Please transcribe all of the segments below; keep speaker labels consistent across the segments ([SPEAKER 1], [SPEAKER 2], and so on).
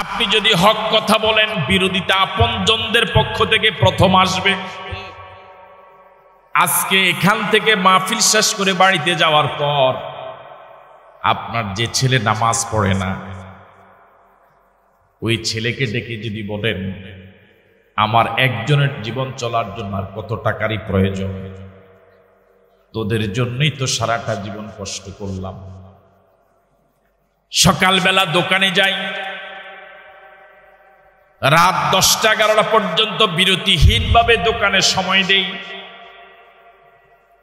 [SPEAKER 1] আপনি যদি হক কথা বলেন, বিরোধিতা আপনজনদের পক্ষ থেকে প্রথম আসবে। আজকে এখান থেকে মাহফিল শেষ করে বাড়িতে যাওয়ার পর আপনার যে ছেলে নামাজ পড়ে না, ওই ছেলেকে ডেকে যদি বলেন, আমার একজনের জীবন চলার জন্য আর কত টাকারই প্রয়োজন, তোদের জন্যই তো সারাটা জীবন কষ্ট করলাম। সকালবেলা দোকানে যাই, রাত 10টা-11টা পর্যন্ত বিরতিহীনভাবে দোকানে সময় দেই,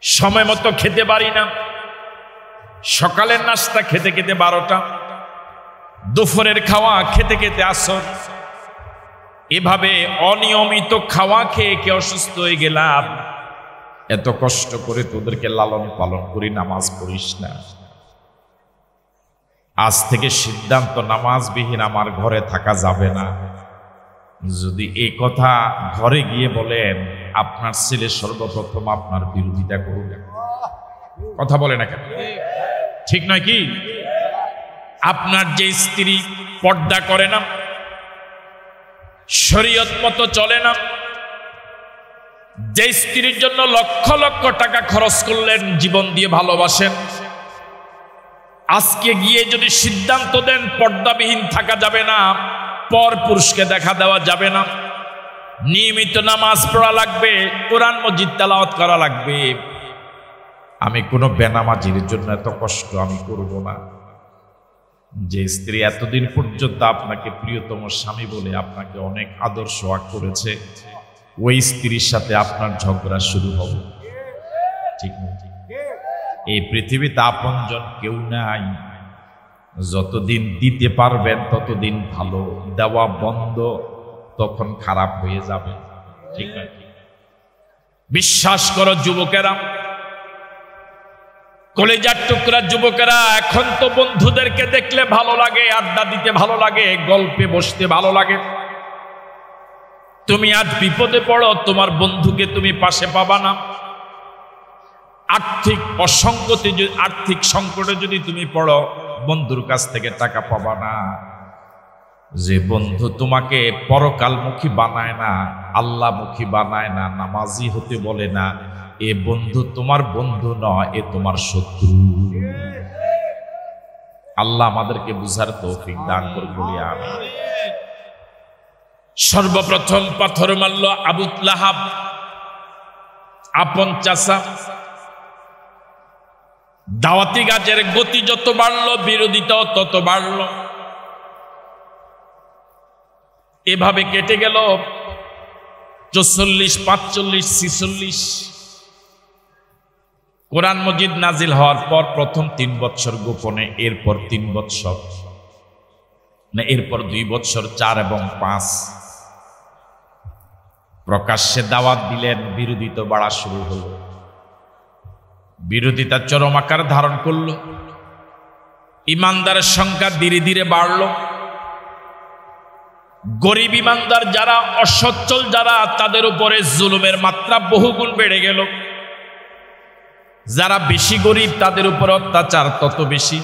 [SPEAKER 1] সময় মতো খেতে পারি না। সকালের নাস্তা খেতে খেতে 12টা, দুপুরের খাওয়া খেতে খেতে আসর। এভাবে অনিয়মিত খাওয়া খেয়ে কে অসুস্থ হয়ে গেলাম। এত কষ্ট করে তোদেরকে লালন পালন করি, নামাজ পড়িস না। আজ থেকে সিদ্ধান্ত, নামাজবিহীন আমার ঘরে থাকা যাবে না। যদি এই কথা ঘরে গিয়ে বলেন, আপনার ছেলে সর্বপ্রথম আপনার বিরোধিতা করবে। কথা বলে না কেন? ঠিক নয় কি? আপনার যে স্ত্রী পর্দা করে না, শরীয়ত মতো চলে না, যে স্ত্রীর জন্য লক্ষ লক্ষ টাকা খরচ করলেন, জীবন দিয়ে ভালোবাসেন, আজকে গিয়ে যদি সিদ্ধান্ত দেন পর্দাবিহীন থাকা যাবে না, পর পুরুষকে দেখা দেওয়া যাবে না, নিয়মিত নামাজ পড়া লাগবে, কোরআন মজিদ তেলাওয়াত করা লাগবে, আমি কোনো বেনামাজির জন্য এত কষ্ট আমি করব না। যে স্ত্রী এতদিন পর্যন্ত আপনাকে প্রিয়তম স্বামী বলে আপনাকে অনেক আদর সোহাগ করেছে, ওই স্ত্রীর সাথে আপনার ঝগড়া শুরু হবে। ঠিক না? এই পৃথিবীতে আপনজন কেউ নাই। যতদিন দিতে পারবেন ততদিন ভালো, দেওয়া বন্ধ তখন খারাপ হয়ে যাবে। ঠিক না? বিশ্বাস করো যুবকেরা, কলেজার টুকরা যুবকেরা, এখন তো বন্ধুদেরকে দেখলে ভালো লাগে, আড্ডা দিতে ভালো লাগে, গল্পে বসতে ভালো লাগে। তুমি আজ বিপদে পড়ো, তোমার বন্ধুকে তুমি পাশে পাবা না। আর্থিক অসঙ্গতি, আর্থিক সংকটে যদি তুমি পড়ো, বন্ধুর কাছ থেকে টাকা পাবা না। যে বন্ধু তোমাকে পরকালমুখী বানায় না, আল্লাহমুখী বানায় না, নামাজি হতে বলে না, এ বন্ধু তোমার বন্ধু নয়, এ তোমার শত্রু। আল্লাহ আমাদেরকে বুঝার তৌফিক দান করুন বলি আমিন। সর্বপ্রথম পাথর মারল আবু লাহাব, আপন চাচা। দাওয়াতি কাজের গতি যত বাড়লো, বিরোধিতাও তত বাড়লো। এভাবে কেটে গেল 44, 45, 46। কোরআন মজিদ নাজিল হওয়ার পর প্রথম 3 বছর গোপনে, এরপর 3 বছর, না এরপর 2 বছর, 4 এবং 5 প্রকাশ্যে দাওয়াত দিলেন। বিরোধিতা বাড়া শুরু হলো, বিরোধিতা চরম আকার ধারণ করল। ইমানদারের সংখ্যা ধীরে ধীরে বাড়ল। গরিব ইমানদার যারা, অসচ্ছল যারা, তাদের উপরে জুলুমের মাত্রা বহুগুণ বেড়ে গেল। যারা বেশি গরিব তাদের উপর অত্যাচার তত বেশি।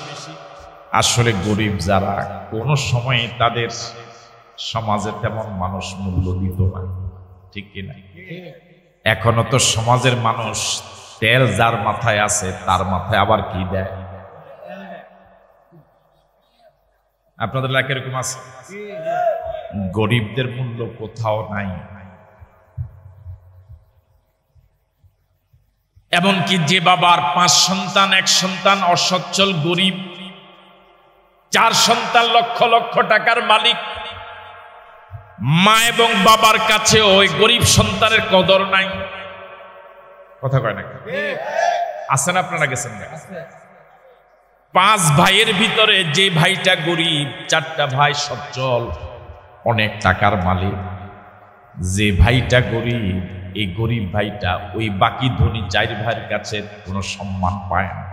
[SPEAKER 1] আসলে গরিব যারা, কোনো সময় তাদের সমাজে তেমন মানুষ মূল্য দিত না। ঠিক কিনা? এখনো তো সমাজের মানুষ তেল যার মাথায় আছে তার মাথায় আবার কি দেয়। আপনাদের এলাকায় এরকম আছে? গরিবদের মূল্য কোথাও নাই। এমনকি যে বাবার 5 সন্তান, 1 সন্তান অসচ্ছল গরিব, 4 সন্তান লক্ষ লক্ষ টাকার মালিক, মা এবং বাবার কাছে ওই গরিব সন্তানের কদর নাই। কথা কয় না? আছেন আপনারা? গেছেন না? 5 ভাইয়ের ভিতরে যে ভাইটা গরিব, 4টা ভাই সচ্ছল, অনেক টাকার মালিক। যে ভাইটা গরিব, এই গরিব ভাইটা ওই বাকি ধনী 4 ভাইয়ের কাছে কোনো সম্মান পায় না।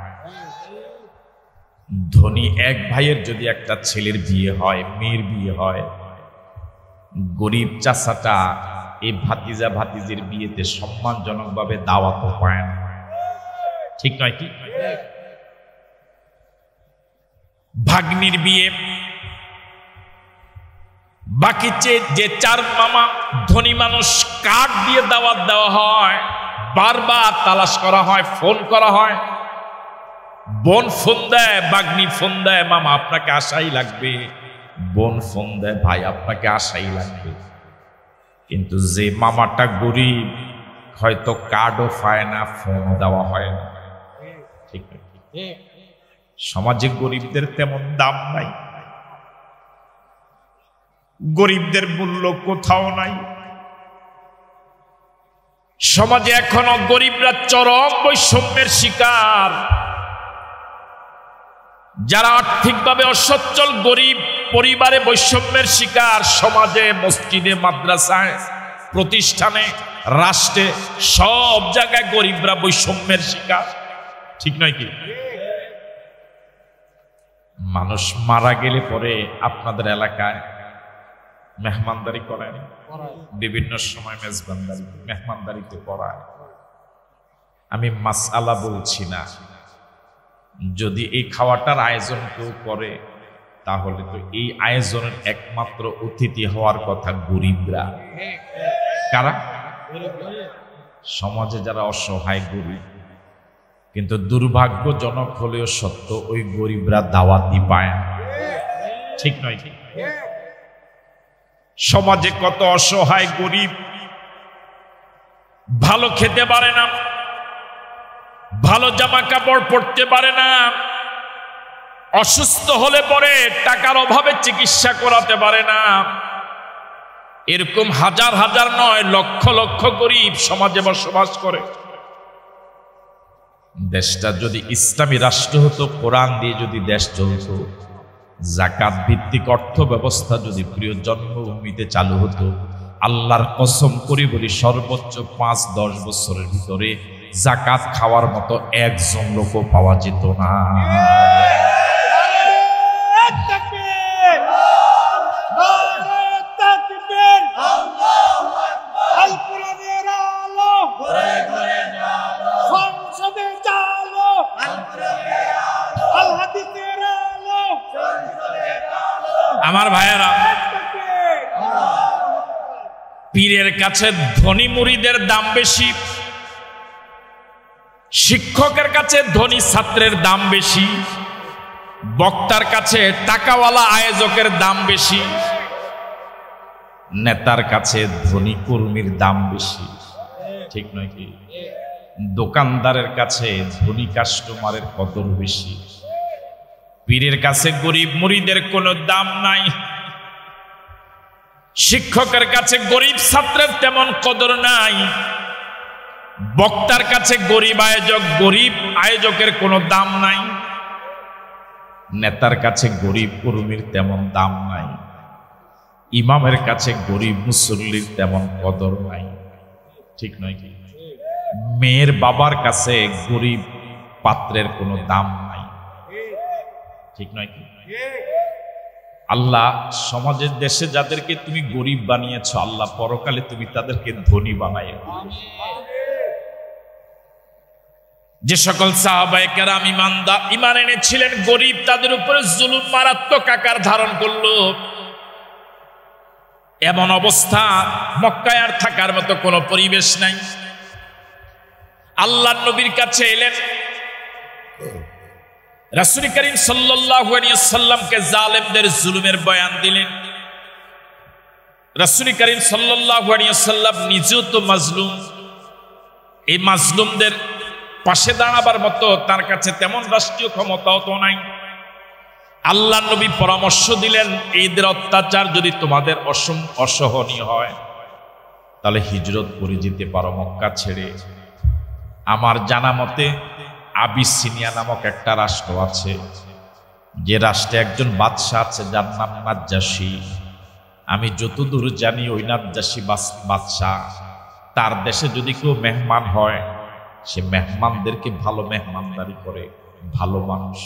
[SPEAKER 1] ধনী 1 ভাইয়ের যদি একটা ছেলের বিয়ে হয়, মেয়ের বিয়ে হয়, গরিব চাচাটা এই ভাতিজা ভাতিজির বিয়েতে সম্মানজনকভাবে দাওয়াতও পায় না। ঠিক নয় কি? ভাগ্নির বিয়ে বাকি যে চার মামা ধনী মানুষ কার্ড দিয়ে দাওয়াত দেওয়া হয়, বারবার তালাশ করা হয়, ফোন করা হয়। বোন ফোন দেয়, বাগ্নি ফোন দেয়, মামা আপনাকে আসাই লাগবে। বোন ফোন দেয়, ভাই আপনাকে আসাই লাগবে। কিন্তু যে মামাটা গরিব, হয়তো কার্ডও পায় না, ফোন দেওয়া হয় না। ঠিক না? সমাজে গরিবদের তেমন দাম নাই, গরিবদের মূল্য কোথাও নাই। সমাজে এখনো গরিবরা চরম বৈষম্যের শিকার। যারা আর্থিকভাবে অসচ্ছল গরিব পরিবারে বৈষম্যের শিকার। সমাজে, মসজিদে, মাদ্রাসায়, প্রতিষ্ঠানে, রাষ্ট্রে, সব জায়গায় গরিবরা বৈষম্যের শিকার। ঠিক নয় কি? মানুষ মারা গেলে পরে আপনাদের এলাকায় মেহমানদারি করেন, বিভিন্ন সময় মেজবানদারি, মেহমানদারিতে করায়। আমি মাসআলা বলছি না, যদি এই খাওয়াটার আয়োজন কেউ করে তাহলে তো এই আয়োজনের একমাত্র অতিথি হওয়ার কথা গরিবরা। কারা? সমাজে যারা অসহায় গরিব। কিন্তু দুর্ভাগ্যজনক হলেও সত্য, ওই গরিবরা দাওয়াতই পায় না। ঠিক নয় কি? সমাজে কত অসহায় গরিব ভালো খেতে পারে না, ভালো জামা কাপড় পরতে পারে না, অসুস্থ হলে পরে টাকার অভাবে চিকিৎসা করাতে পারে না। এরকম হাজার হাজার নয়, লক্ষ লক্ষ গরিব সমাজে বসবাস করে। দেশটা যদি ইসলামী রাষ্ট্র হতো, কোরআন দিয়ে যদি দেশ চলত, যাকাত ভিত্তিক অর্থ ব্যবস্থা যদি প্রিয় জন্মভূমিতে চালু হতো, আল্লাহর কসম করি বলি, সর্বোচ্চ 5-10 বছরের ভিতরে যাকাত খাওয়ার মতো একজন লোকও পাওয়া যেত না। আমার ভাইয়েরা, পীরের কাছে ধনী মুরিদের দাম বেশি, শিক্ষকের কাছে ধনী ছাত্রের দাম বেশি, বক্তার কাছে টাকাওয়ালা আয়োজকের দাম বেশি, নেতার কাছে ধনী কর্মীর দাম বেশি। ঠিক নয় কি? দোকানদারের কাছে ধনী কাস্টমারের কদর বেশি। পীরের কাছে গরিব মুরিদের কোনো দাম নাই। শিক্ষকের কাছে গরিব ছাত্রের তেমন কদর নাই। বক্তার কাছে গরিব আয়োজকের কোনো দাম নাই। নেতার কাছে গরিব কর্মীর তেমন দাম নাই। ইমামের কাছে গরিব মুসল্লির তেমন কদর নাই। ঠিক নয় কি? মেয়ের বাবার কাছে গরিব পাত্রের কোনো দাম নাই। ঠিক নয় কি? আল্লাহ সমাজের দেশে যাদেরকে তুমি গরিব বানিয়েছ, আল্লাহ পরকালে তুমি তাদেরকে ধনী বানাইয়া দিবে। যে সকল সাহাবায়ে কেরাম ঈমান এনেছিলেন, গরিব তাদের উপরে জুলুম মারাত্মক আকার ধারণ করলো। এমন অবস্থা, মক্কায় আর থাকার মতো কোনো পরিবেশ নাই। আল্লাহর নবীর কাছে এলেন, রাসূল করিম সাল্লাল্লাহু আলাইহি ওয়াসাল্লামকে জালেমদের জুলুমের বয়ান দিলেন। রাসূল করিম সাল্লাল্লাহু আলাইহি ওয়াসাল্লাম নিজেও তো মাজলুম। এই মাজলুমদের পাশে দাঁড়াবার মতো তার কাছে তেমন রাষ্ট্রীয় ক্ষমতাও তো নাই। আল্লাহর নবী পরামর্শ দিলেন, এদের অত্যাচার যদি তোমাদের অসহনীয় হয়, তাহলে হিজরত করে যেতে পারো মক্কা ছেড়ে। আমার জানা মতে আবিসিনিয়া নামক একটা রাষ্ট্র আছে, যে রাষ্ট্রে একজন বাদশাহ আছে যার নাম নাজ্জাশী। আমি যতদূর জানি ওই নাজ্জাশী বাদশাহ, তার দেশে যদি কেউ মেহমান হয়, সে মেহমানদেরকে ভালো মেহমানদারি করে, ভালো মানুষ।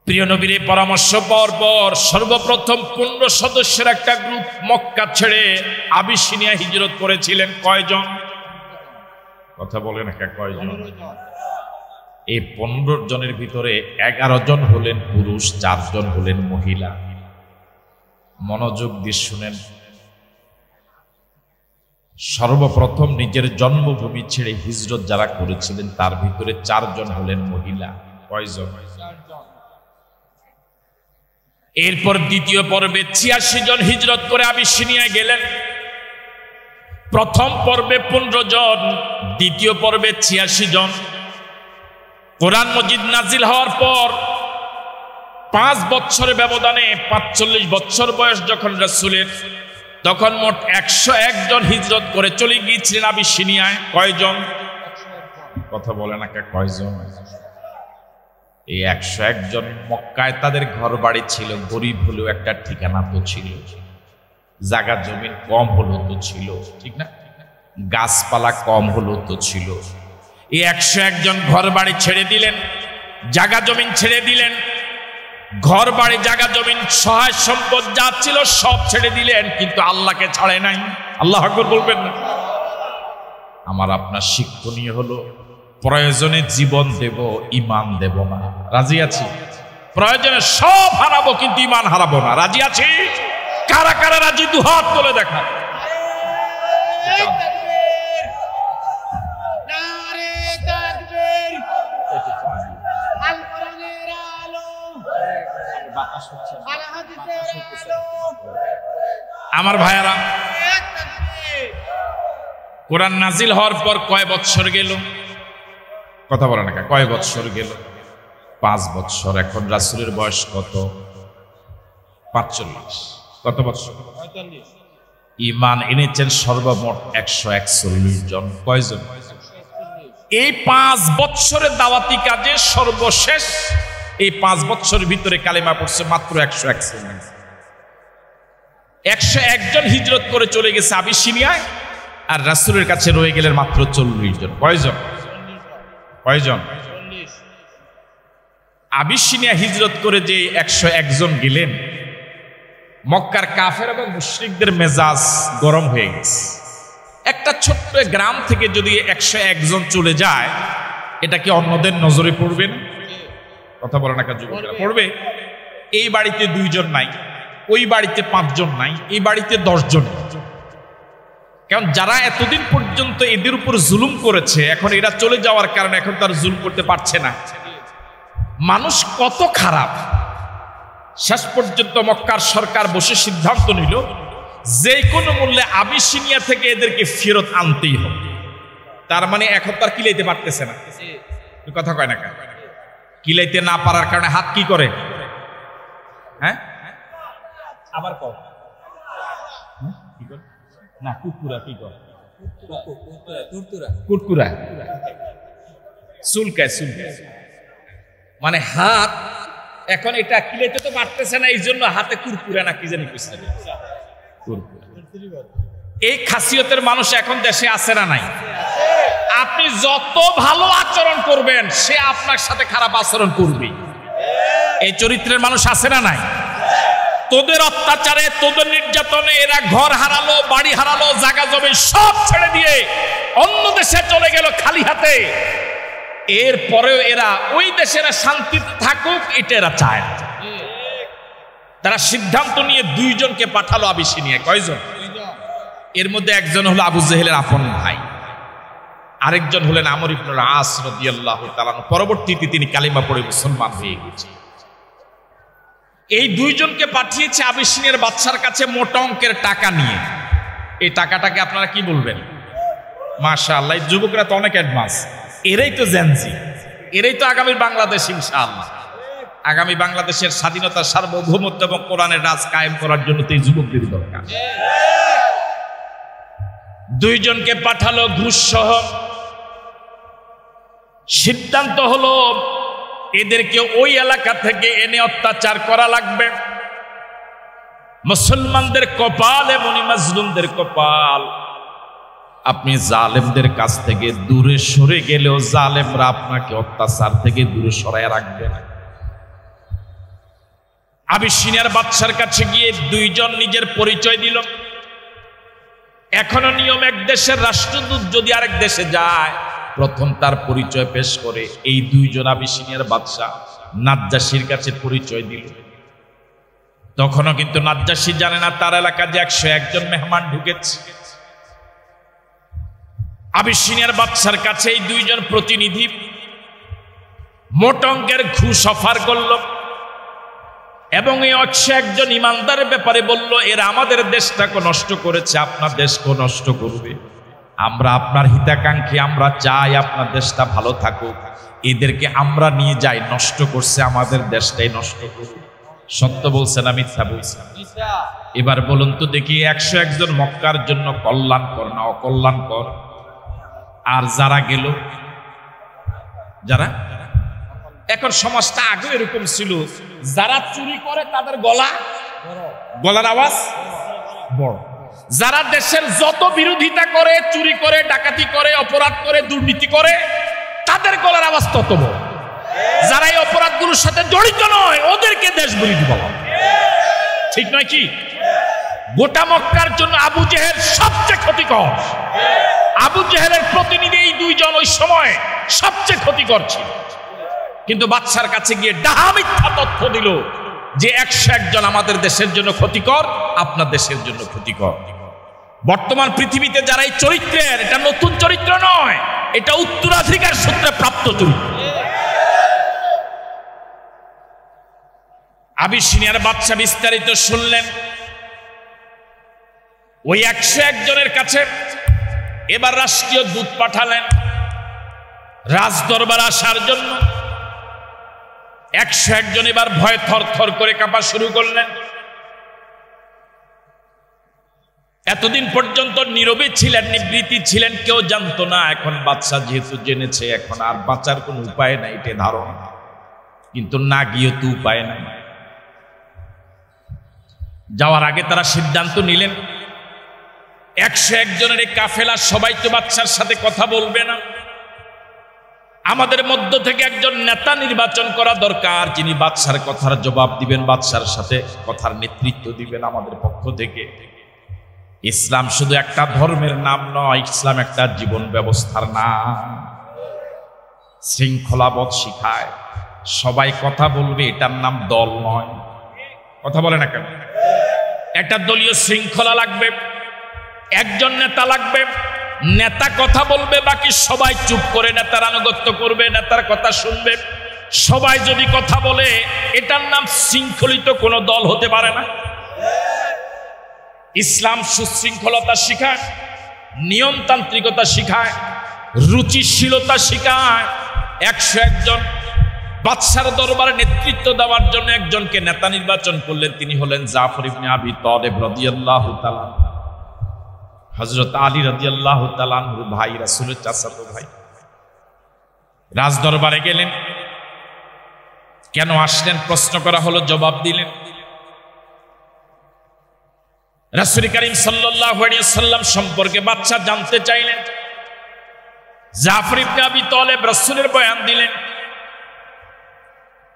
[SPEAKER 1] প্রিয় নবীর এই পরামর্শ পাওয়ার পর সর্বপ্রথম 15 সদস্যের একটা গ্রুপ মক্কা ছেড়ে আবিসিনিয়া হিজরত করেছিলেন। কয়জন? কথা বলেন, কয়জন? এই 15 জনের ভিতরে 11 জন হলেন পুরুষ, 4 জন হলেন মহিলা। মনোযোগ দিয়ে শুনেন। সর্বপ্রথম নিজের জন্মভূমি ছেড়ে হিজরত যারা করেছিলেন তার ভিতরে 4 জন হলেন মহিলা। কয়জন? এরপর দ্বিতীয় পর্বে 86 জন হিজরত করে আবিসিনিয়ায় গেলেন। প্রথম পর্বে 15 জন, দ্বিতীয় পর্বে 86 জন। কোরআন মজিদ নাজিল হওয়ার পর 5 বছরের ব্যবধানে 45 বছর বয়স যখন রাসূলের, তখন মোট 101 জন হিজরত করে চলে গিয়েছিলেন আবিসিনিয়ায়। কয়জন? কথা বলে না, কয়জন? এই 101 জন মক্কায় তাদের ঘর বাড়ি ছিল, গরিব হলেও একটা ঠিকানা তো ছিল, জায়গা জমিন কম হলেও তো ছিল, ঠিক না? গাছপালা কম হলেও তো ছিল। এই 101 জন ঘর বাড়ি ছেড়ে দিলেন, জায়গা জমিন ছেড়ে দিলেন, ঘর বাড়ি জায়গা জমিন সহায় সম্পদ যা ছিল সব ছেড়ে দিলেন, কিন্তু আল্লাহকে ছাড়ে নাই। আল্লাহু আকবার বলবেন না? আমার আপনার শিক্ষণীয় হলো, প্রয়োজনে জীবন দেব, ঈমান দেব না। রাজি আছি? প্রয়োজনে সব হারাবো কিন্তু ঈমান হারাবো না। রাজি আছি? কারা কারা রাজি? দুহাত তুলে দেখা। আমার ভাইয়ারা, কোরআন নাজিল হওয়ার পর কয় বছর গেল? কথা বলে না, কয় বছর গেল? 5 বছর। এখন রাসূলের বয়স কত? 45। কত বছর? 45। ঈমান এনেছেন সর্বমোট 141 জন। কয়জন? এই 5 বছরের দাওয়াতি কাজে সর্বশেষ এই 5 বছরের ভিতরে কালেমা পড়ছে মাত্র 141। 101 জন হিজরত করে চলে গেছে আবিসিনিয়ায়, আর রাসূলের কাছে রয়ে গেলেন মাত্র 40 জন। কয়জন? কয়জন? আবিসিনিয়া হিজরত করে যে 101 জন গেলেন, মক্কার কাফের এবং মুশরিকদের মেজাজ গরম হয়ে গেছে। একটা ছোট্ট গ্রাম থেকে যদি 101 জন চলে যায়, এটা কি অন্যদের নজরে পড়বে না? কথা বলে না, যুবকরা পড়বে। এই বাড়িতে 2 জন নাই, ওই বাড়িতে 5 জন নাই, এই বাড়িতে 10 জন। কারণ যারা এতদিন পর্যন্ত এদের উপর জুলুম করেছে, এখন এরা চলে যাওয়ার কারণে এখন তার জুলুম করতে পারছে না। মানুষ কত খারাপ! শেষ পর্যন্ত মক্কার সরকার বসে সিদ্ধান্ত নিল যে কোনো মূল্যে আবিসিনিয়া থেকে এদেরকে ফেরত আনতেই হবে। তার মানে এখন তার কিলাইতে পারতেছে না। কথা কয় না, কিলাইতে না পারার কারণে হাত কি করে? হ্যাঁ, আবার কর না, কুকুরা কি করে? কুটকুরা, চুলকায়, মানে হাত এখন এটা কিলাইতে তো পারতেছে না, এই জন্য হাতে কুরকুরা না কি জানি কইছে। এই খাসিয়তের মানুষ এখন দেশে আছে না নাই? আপনি যত ভালো আচরণ করবেন, সে আপনার সাথে খারাপ আচরণ করবে। এই চরিত্রের মানুষ আছে না নাই? তোদের অত্যাচারে, তোদের নির্যাতনে এরা ঘর হারালো, বাড়ি হারালো, জায়গা জমি সব ছেড়ে দিয়ে অন্য দেশে চলে গেল খালি হাতে। এরপরেও এরা ওই দেশের শান্তিতে থাকুক, এটা এরা চায়। তারা সিদ্ধান্ত নিয়ে 2 জনকে পাঠালো আবিসিনিয়ায়। কয়জন? এর মধ্যে একজন হলো আবু জেহেলের আপন ভাই, আরেকজন হলেন আমর ইবনুল আস রাদিয়াল্লাহু তাআলা। পরবর্তীতে তিনি কালিমা পড়ে মুসলমান হয়ে গেছেন। এই 2 জনকে পাঠিয়েছে আবিসিনিয়ার বাদশার কাছে মোটা অঙ্কের টাকা নিয়ে। এই টাকাটাকে আপনারা কি বলবেন? মাশাআল্লাহ, যুবকরা তো অনেক অ্যাডভান্স। এরাই তো জেনজি, এরাই তো আগামীর বাংলাদেশ। ইনশাআল্লাহ আগামী বাংলাদেশের স্বাধীনতা, সার্বভৌমত্ব এবং কোরআনের রাজ কায়েম করার জন্য তো এই যুবকদের দরকার। 2 জনকে পাঠালো ঘুষ সহ। সিদ্ধান্ত হলো এদেরকে ওই এলাকা থেকে এনে অত্যাচার করা লাগবে। মুসলমানদের কপাল এমনই, মাজলুমদের কপাল। আপনি জালেমদের কাছ থেকে দূরে সরে গেলেও জালেমরা আপনাকে অত্যাচার থেকে দূরে সরায় রাখবে না। আবিসিনিয়ার বাদশার কাছে গিয়ে 2 জন নিজের পরিচয় দিল। এখনো নিয়ম, এক দেশের রাষ্ট্রদূত যদি আরেক দেশে যায়, প্রথম তার পরিচয় পেশ করে। এই 2 জন আবিসিনিয়ার বাদশা নাজ্জাশীর কাছে পরিচয় দিল। তখনও কিন্তু নাজ্জাশী জানে না তার এলাকা যে 101 জন মেহমান ঢুকেছে। আবিসিনিয়ার বাদশার কাছে এই 2 জন প্রতিনিধি মোট অঙ্কের ঘুষ অফার করল এবং এই 101 জন ইমানদারের ব্যাপারে বলল, এরা আমাদের দেশটাকে নষ্ট করেছে, আপনার দেশকেও নষ্ট করবে। আমরা আপনার হিতাকাঙ্ক্ষী, আমরা চাই আপনার দেশটা ভালো থাকুক, এদেরকে আমরা নিয়ে যাই, নষ্ট করছে আমাদের দেশটাই নষ্ট করবে। সত্য বলছে না মিথ্যা বলছে? এবার বলুন তো দেখি, 101 জন মক্কার জন্য কল্যাণকর না অকল্যাণকর? আর যারা গেল, যারা এখন সমাজটা আগে এরকম ছিল, যারা চুরি করে তাদের গলার আওয়াজ বড়, যারা দেশের যত বিরোধিতা করে, চুরি করে, ডাকাতি করে, অপরাধ করে, দুর্নীতি করে, তাদের গলার আওয়াজ তত বড়। যারা এই অপরাধগুলোর সাথে জড়িত নয় ওদেরকে দেশ বিরোধী বলা, ঠিক নয় কি? গোটা মক্কার জন্য আবু জেহেল সবচেয়ে ক্ষতিকর। আবু জেহেলের প্রতিনিধি এই 2 জন ওই সময় সবচেয়ে ক্ষতিকর ছিল, কিন্তু বাদশার কাছে গিয়ে ডাহা মিথ্যা তথ্য দিল যে 101 জন আমাদের দেশের জন্য ক্ষতিকর, আপনার দেশের জন্য ক্ষতিকর। বর্তমান পৃথিবীতে যারা এই চরিত্রের, এটা নতুন চরিত্র নয়, এটা উত্তরাধিকার সূত্রে প্রাপ্ত চরিত্র। আবিসিনিয়ার বাদশা বিস্তারিত শুনলেন। ওই 101 জনের কাছে এবার রাষ্ট্রীয় দূত পাঠালেন রাজদরবার আসার জন্য। 101 জন এবার ভয়ে থরথর করে কাঁপা শুরু করলেন। এতদিন পর্যন্ত নীরবে ছিলেন, নিবৃত্তি ছিলেন, কেউ জানতো না। এখন বাদশা যেহেতু জেনেছে, এখন আর বাঁচার কোনো উপায় নাই, এটা ধারণা, কিন্তু না গিয়ে তো উপায় নাই। যাওয়ার আগে তারা সিদ্ধান্ত নিলেন, 101 জনের এই কাফেলা সবাই তো বাদশার সাথে কথা বলবে না, আমাদের মধ্য থেকে একজন নেতা নির্বাচন করা দরকার, যিনি বাদশার কথার জবাব দিবেন, বাদশার সাথে কথার নেতৃত্ব দিবেন আমাদের পক্ষ থেকে। ইসলাম শুধু একটা ধর্মের নাম নয়, ইসলাম একটা জীবন ব্যবস্থার নাম। শৃঙ্খলাবোধ শিখায়, সবাই কথা বলবে, এটার নাম দল নয়। কথা বলে না কেন? একটা দলীয় শৃঙ্খলা লাগবে, একজন নেতা লাগবে, নেতা কথা বলবে, বাকি সবাই চুপ করে নেতার আনুগত্য করবে, নেতার কথা শুনবে। সবাই যদি কথা বলে, এটার নাম শৃঙ্খলিত কোনো দল হতে পারে না। ইসলাম সুশৃঙ্খলতা শিখায়, নিয়মতান্ত্রিকতা শিখায়, রুচিশীলতা শিখায়। 101 জন বাদশার দরবারে নেতৃত্ব দেওয়ার জন্য একজনকে নেতা নির্বাচন করলেন, তিনি হলেন জাফর ইবনে আবি তালেব রাদিয়াল্লাহু তাআলা। হযরত আলী রাদিয়াল্লাহু তাআলা আনহু ভাই, রাসূলের চাচাতো ভাই। রাজদরবারে গেলেন, কেন আসলেন প্রশ্ন করা হলো, জবাব দিলেন। রাসূল করিম সাল্লাল্লাহু আলাইহি ওয়াসাল্লাম সম্পর্কে বাদশা জানতে চাইলেন। জাফর ইবনে আবি তালেব রাসূলের বয়ান দিলেন।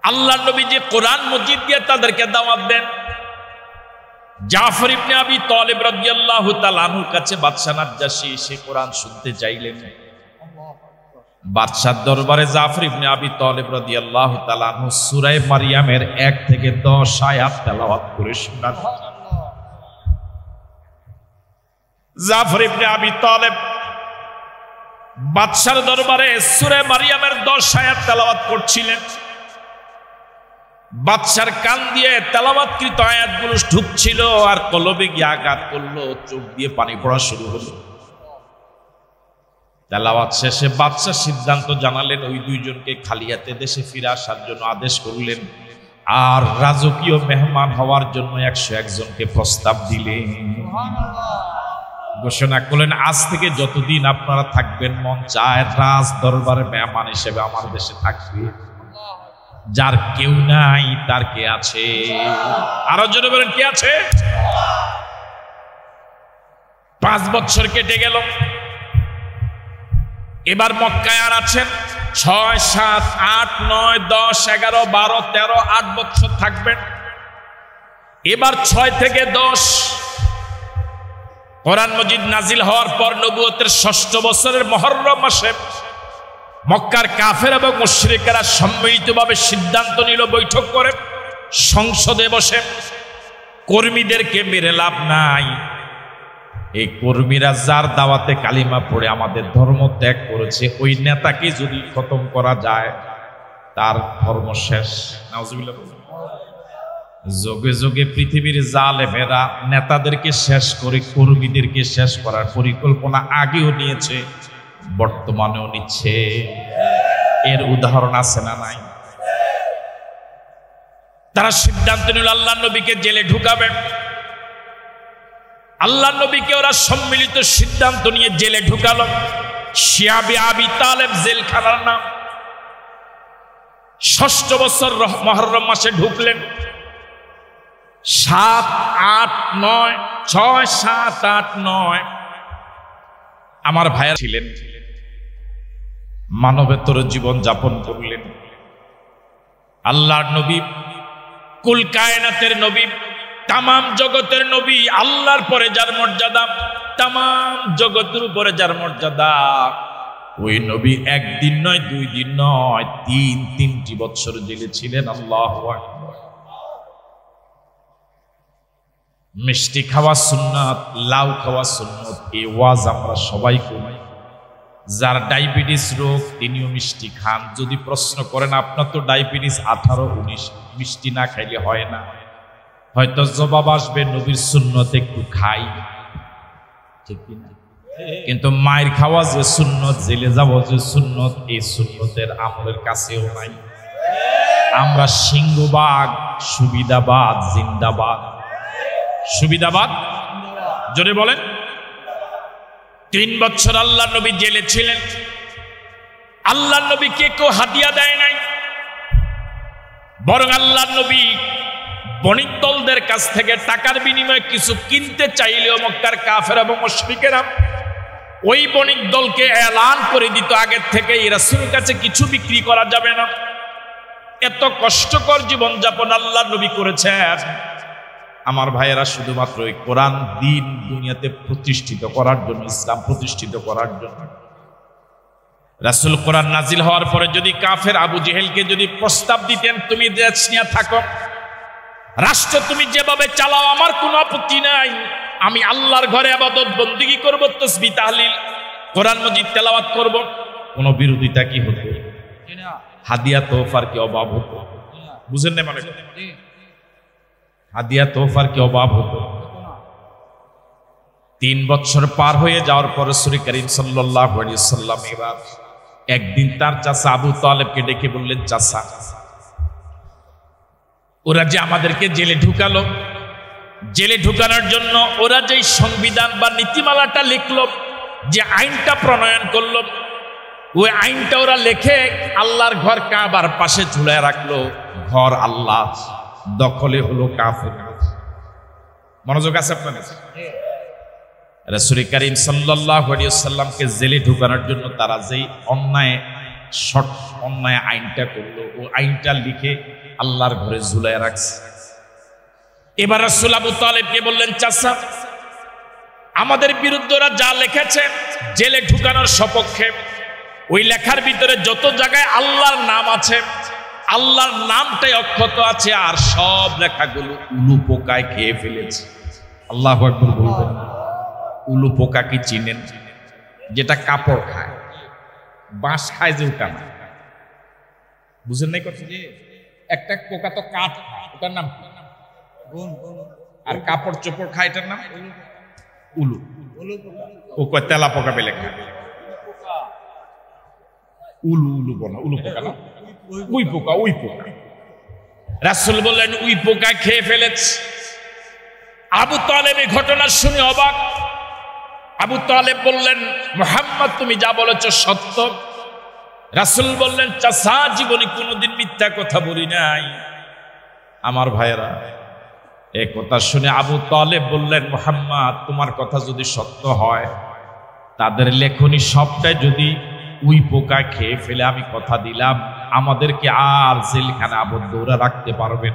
[SPEAKER 1] আল্লাহর নবী যে কোরআন মজিদ দিয়ে তাদেরকে দাওয়াত দেন, জাফর ইবনে আবি তালেব রাদিয়াল্লাহু তাআলা আনহুর কাছে বাদশা নাজ্জাশী এসে কোরআন শুনতে চাইলেন। বাদশার দরবারে জাফর ইবনে আবি তালেব রাদিয়াল্লাহু তাআলা আনহু সূরা মারইয়ামের 1 থেকে 10 আয়াত তেলাওয়াত করে শোনান। জাফর ইবনে আবি তালেব বাদশার দরবারে সূরা মারইয়ামের 10 আয়াত তেলাওয়াত করছিলেন। বাদশার কান দিয়ে তেলাওয়াতকৃত আয়াতগুলো ঢুকছিল আর কলবে গিয়ে আঘাত করলো, চোখ দিয়ে পানি পড়া শুরু হলো। তেলাওয়াত শেষে বাদশা সিদ্ধান্ত জানালেন, ওই 2 জনকে খালি হাতে দেশে ফিরে আসার জন্য আদেশ করলেন, আর রাজকীয় মেহমান হওয়ার জন্য 101 জনকে প্রস্তাব দিলেন। ঘোষণা করলেন, আজ থেকে যতদিন আপনারা থাকবেন, মন চায় রাজ দরবারে মেহমান হিসেবে আমার দেশে থাকবে। যার কেউ নাই তার কে আছে? আরো জোরে বলেন, কে আছে? 5 বছর কেটে গেল। এবার মক্কায় আর আছেন 6, 7, 8, 9, 10, 11, 12, 13, 8 বছর থাকবেন। এবার 6 থেকে 10 কোরআন মজিদ নাজিল হওয়ার পর নবুয়তের 6ষ্ঠ বছরের মুহররম মাসে মক্কার কাফের এবং মুশরিকেরা সম্মিলিতভাবে সিদ্ধান্ত নিল, বৈঠক করে সংসদে বসে কর্মীদেরকে মেরে লাভ নাই। এই কর্মীরা যার দাওয়াতে কালিমা পড়ে আমাদের ধর্ম ত্যাগ করেছে, ওই নেতাকে যদি খতম করা যায় তার ধর্ম শেষ। নাউজুবিল্লাহ। যোগে যোগে পৃথিবীর জালেমেরা নেতাদেরকে শেষ করে কর্মীদেরকে শেষ করার পরিকল্পনা আগেও নিয়েছে, বর্তমানেও নিচ্ছে। এর উদাহরণ আছে না নাই? তারা সিদ্ধান্ত নিল আল্লাহ নবীকে জেলে ঢুকাবে। আল্লাহ নবীকে ওরা সম্মিলিত সিদ্ধান্ত নিয়ে জেলে ঢুকালো। শিয়াবে আবি তালেব জেলখানার নাম। ৬ষ্ঠ বছর মুহররম মাসে ঢুকলেন। ৭, ৮, ৯, ৬, ৭, ৮, ৯ আমার ভাইয়া ছিলেন, মানবেতর জীবন যাপন করলেন। আল্লাহর নবী, কুল কায়নাতের নবী, তামাম জগতের নবী, আল্লাহর পরে যার মর্যাদা, তামাম জগতের উপরে যার মর্যাদা, ওই নবী একদিন নয়, ২ দিন নয়, ৩টি বছর জেলে ছিলেন। আল্লাহু আকবার। মিষ্টি খাওয়া সুন্নাত, লাউ খাওয়া সুন্নাত, এই ওয়াজ আমরা সবাই করি। যার ডায়াবেটিস রোগ তিনিও মিষ্টি খান। যদি প্রশ্ন করেন আপনার তো ডায়াবেটিস 18, 19, মিষ্টি না খাইলে হয় না, হয়তো জবাব আসবে নবীর সুন্নত একটু খাই, ঠিক কিনা? কিন্তু মায়ের খাওয়া যে সুন্নত, জেলে যাব যে সুন্নত, এই সুন্নতের আমলের কাছেও নাই। আমরা সিংহবাগ, সুবিধাবাদ, জিন্দাবাদ। সুবিধাবাদ জোরে বলেন। ৩ বছর আল্লাহ নবী জেলে ছিলেন। আল্লাহ নবীকে কেউ হাদিয়া দেয় নাই, বরং আল্লাহ নবী বণিক দলদের কাছ থেকে টাকার বিনিময়ে কিছু কিনতে চাইলেও মক্কার কাফের এবং মুশরিকেরা ওই বণিক দলকে এলান করে দিত আগের থেকে, রাসূলের কাছে কিছু বিক্রি করা যাবে না। এত কষ্টকর জীবনযাপন আল্লাহ নবী করেছেন। আমার ভাইয়েরা, শুধুমাত্র এই কোরআন দিন দুনিয়াতে প্রতিষ্ঠিত করার জন্য, ইসলাম প্রতিষ্ঠিত করার জন্য। রাসূল কোরআন নাজিল হওয়ার পরে যদি কাফের আবু জেহেলকে যদি প্রস্তাব দিতেন, তুমি দেশ নিয়ে থাকো, রাষ্ট্র তুমি যেভাবে চালাও, আমার কোনো আপত্তি নাই, আমি আল্লাহর ঘরে ইবাদত বন্দেগী করব, তাসবিহ তাহলিল কোরআন মাজিদ তেলাওয়াত করব, কোনো বিরোধিতা কি হতো? হাদিয়া তোহফার কি অভাব হতো? বুঝেন না? মানে হাদিয়া তোহফার কি অভাব হতো? ৩ বছর পার হয়ে যাওয়ার পর রাসূল করিম সাল্লাল্লাহু আলাইহি ওয়াসাল্লাম এবার একদিন তার চাচা আবু তালেবকে ডেকে বললেন, চাচা, ওরা যে আমাদেরকে জেলে ঢুকালো, জেলে ঢুকানোর জন্য ওরা যে সংবিধান বা নীতিমালাটা লিখলো, যে আইনটা প্রণয়ন করলো, ওই আইনটা ওরা লিখে আল্লাহর ঘর কাবার পাশে ঝুলায় রাখলো। ঘর আল্লাহ, দখলে হলো কাফের। মনোযোগ আছে আপনাদের? রাসূল করিম সাল্লাল্লাহু আলাইহি ওয়াসাল্লামকে জেলে ঢুকানোর জন্য তারা যেই অন্যায় আইনটা করলো, ও আইনটা লিখে আল্লাহর ঘরে ঝুলায় রাখছে। এবার রাসূল আবু তালেবকে বললেন, চাচা, আমাদের বিরুদ্ধে ওরা যা লিখেছে জেলে ঢুকানোর সপক্ষে, ওই লেখার ভিতরে যত জায়গায় আল্লাহর নাম আছে, আল্লাহর নামটাই অক্ষত আছে, আর সব লেখাগুলো উলু পোকায় খেয়ে ফেলেছে। আল্লাহু আকবার বলবেন। উলু পোকা কি চিনেন? যেটা কাপড় খায়, বাঁশ খায়, যে ওটা না, বুঝেন নাই কথা? একটা পোকা তো কাঠ খায়, ওটার নাম কি? আর কাপড় চোপড় খায়, এটার নাম উলু। ও কয় তেলা পোকা পেলে খায়। উলু উলু বলা, উলু পোকা না, উই পোকা, উই পোকা। রাসূল বললেন, উই পোকা খেয়ে ফেলেছে। আবু তালেব এই ঘটনা শুনে অবাক। আবু তালেব বললেন, মুহাম্মদ, তুমি যা বলেছ সত্য। রাসূল বললেন, চাচা, জীবনে কোনোদিন মিথ্যা কথা বলি নাই। আমার ভাইয়েরা, এই কথা শুনে আবু তালেব বললেন, মুহাম্মদ, তোমার কথা যদি সত্য হয়, তাদের লেখনী সবটাই যদি উই পোকা খেয়ে ফেলে, আমি কথা দিলাম আমাদেরকে আর জেলখানে আবদ্ধ ওরা রাখতে পারবেন।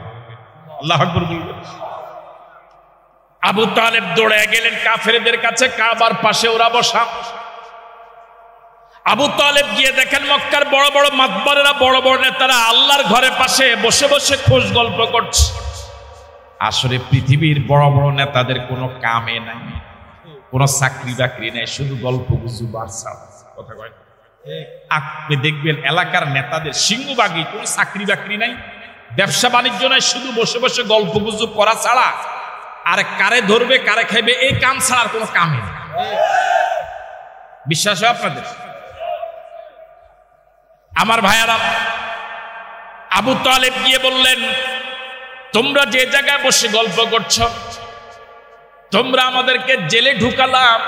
[SPEAKER 1] আল্লাহু আকবার বলবেন। আবু তালেব দৌড়ে গেলেন কাফেরদের কাছে, কাবার পাশে ওরা বসা। আবু তালেব গিয়ে দেখেন মক্কার বড় বড় মাতবরেরা, বড় বড় নেতারা আল্লাহর ঘরের পাশে বসে বসে খোশ গল্প করছে। আসলে পৃথিবীর বড় বড় নেতাদের কোনো কামে নাই, কোনো চাকরি বাকরি নাই, শুধু গল্প গুজব আর কথা কয়। আপনি দেখবেন এলাকার নেতাদের সিংহভাগই কোনো চাকরি বাকরি নাই, ব্যবসা বাণিজ্য নাই, শুধু বসে বসে গল্প গুজব করা ছাড়া আর কারে ধরবে কারে খাইবে এই কাম ছাড়া আর কোনো কামে নেই। বিশ্বাস হয় আপনাদের? আমার ভাইয়ারা, আবু তালেব গিয়ে বললেন, তোমরা যে জায়গায় বসে গল্প করছো, তোমরা আমাদেরকে জেলে ঢুকালাম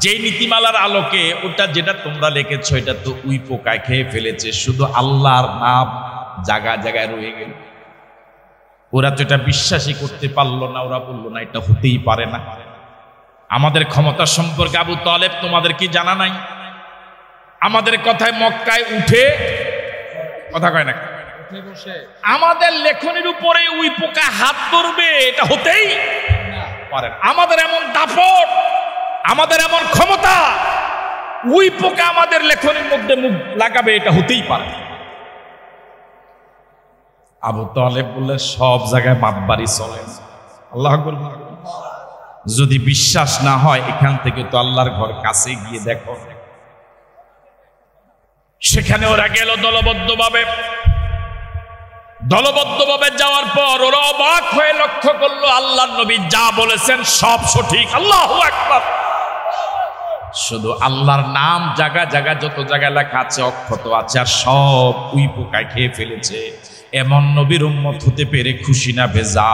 [SPEAKER 1] যে নীতিমালার আলোকে, ওটা যেটা তোমরা লিখেছো এটা তো উই পোকায় খেয়ে ফেলেছে, শুধু আল্লাহর নাম জায়গায় জায়গায় রয়ে গেল। ওরা তো এটা বিশ্বাসই করতে পারলো না, ওরা বললো না এটা হতেই পারে না। আমাদের ক্ষমতা সম্পর্কে আবু তালেব তোমাদের কি জানা নাই? আমাদের কথায় মক্কায় উঠে কথা কয় না, আমাদের লেখনের উপরে উই পোকা হাত ধরবে, এটা হতেই পারে না। আমাদের এমন দাপট, আমাদের এমন ক্ষমতা, উই পোকা আমাদের লেখনের মধ্যে মুখ লাগাবে, এটা হতেই পারে। আবু তালেব বললে সব জায়গায় মাতবাড়ি চলে। আল্লাহ আকবার। যদি বিশ্বাস না হয় এখান থেকে তো আল্লাহর ঘর কাছে গিয়ে দেখো। সেখানে ওরা গেল দলবদ্ধভাবে যাওয়ার পর ওরা অবাক হয়ে লক্ষ্য করলো আল্লাহর নবী যা বলেছেন সব সঠিক। আল্লাহু আকবার। শুধু আল্লাহর নাম জায়গা জায়গা যত জায়গায় লেখা আছে অক্ষত আছে, আর সব উই পোকায় খেয়ে ফেলেছে। এমন নবীর উম্মত হতে পেরে খুশি না ভেজা?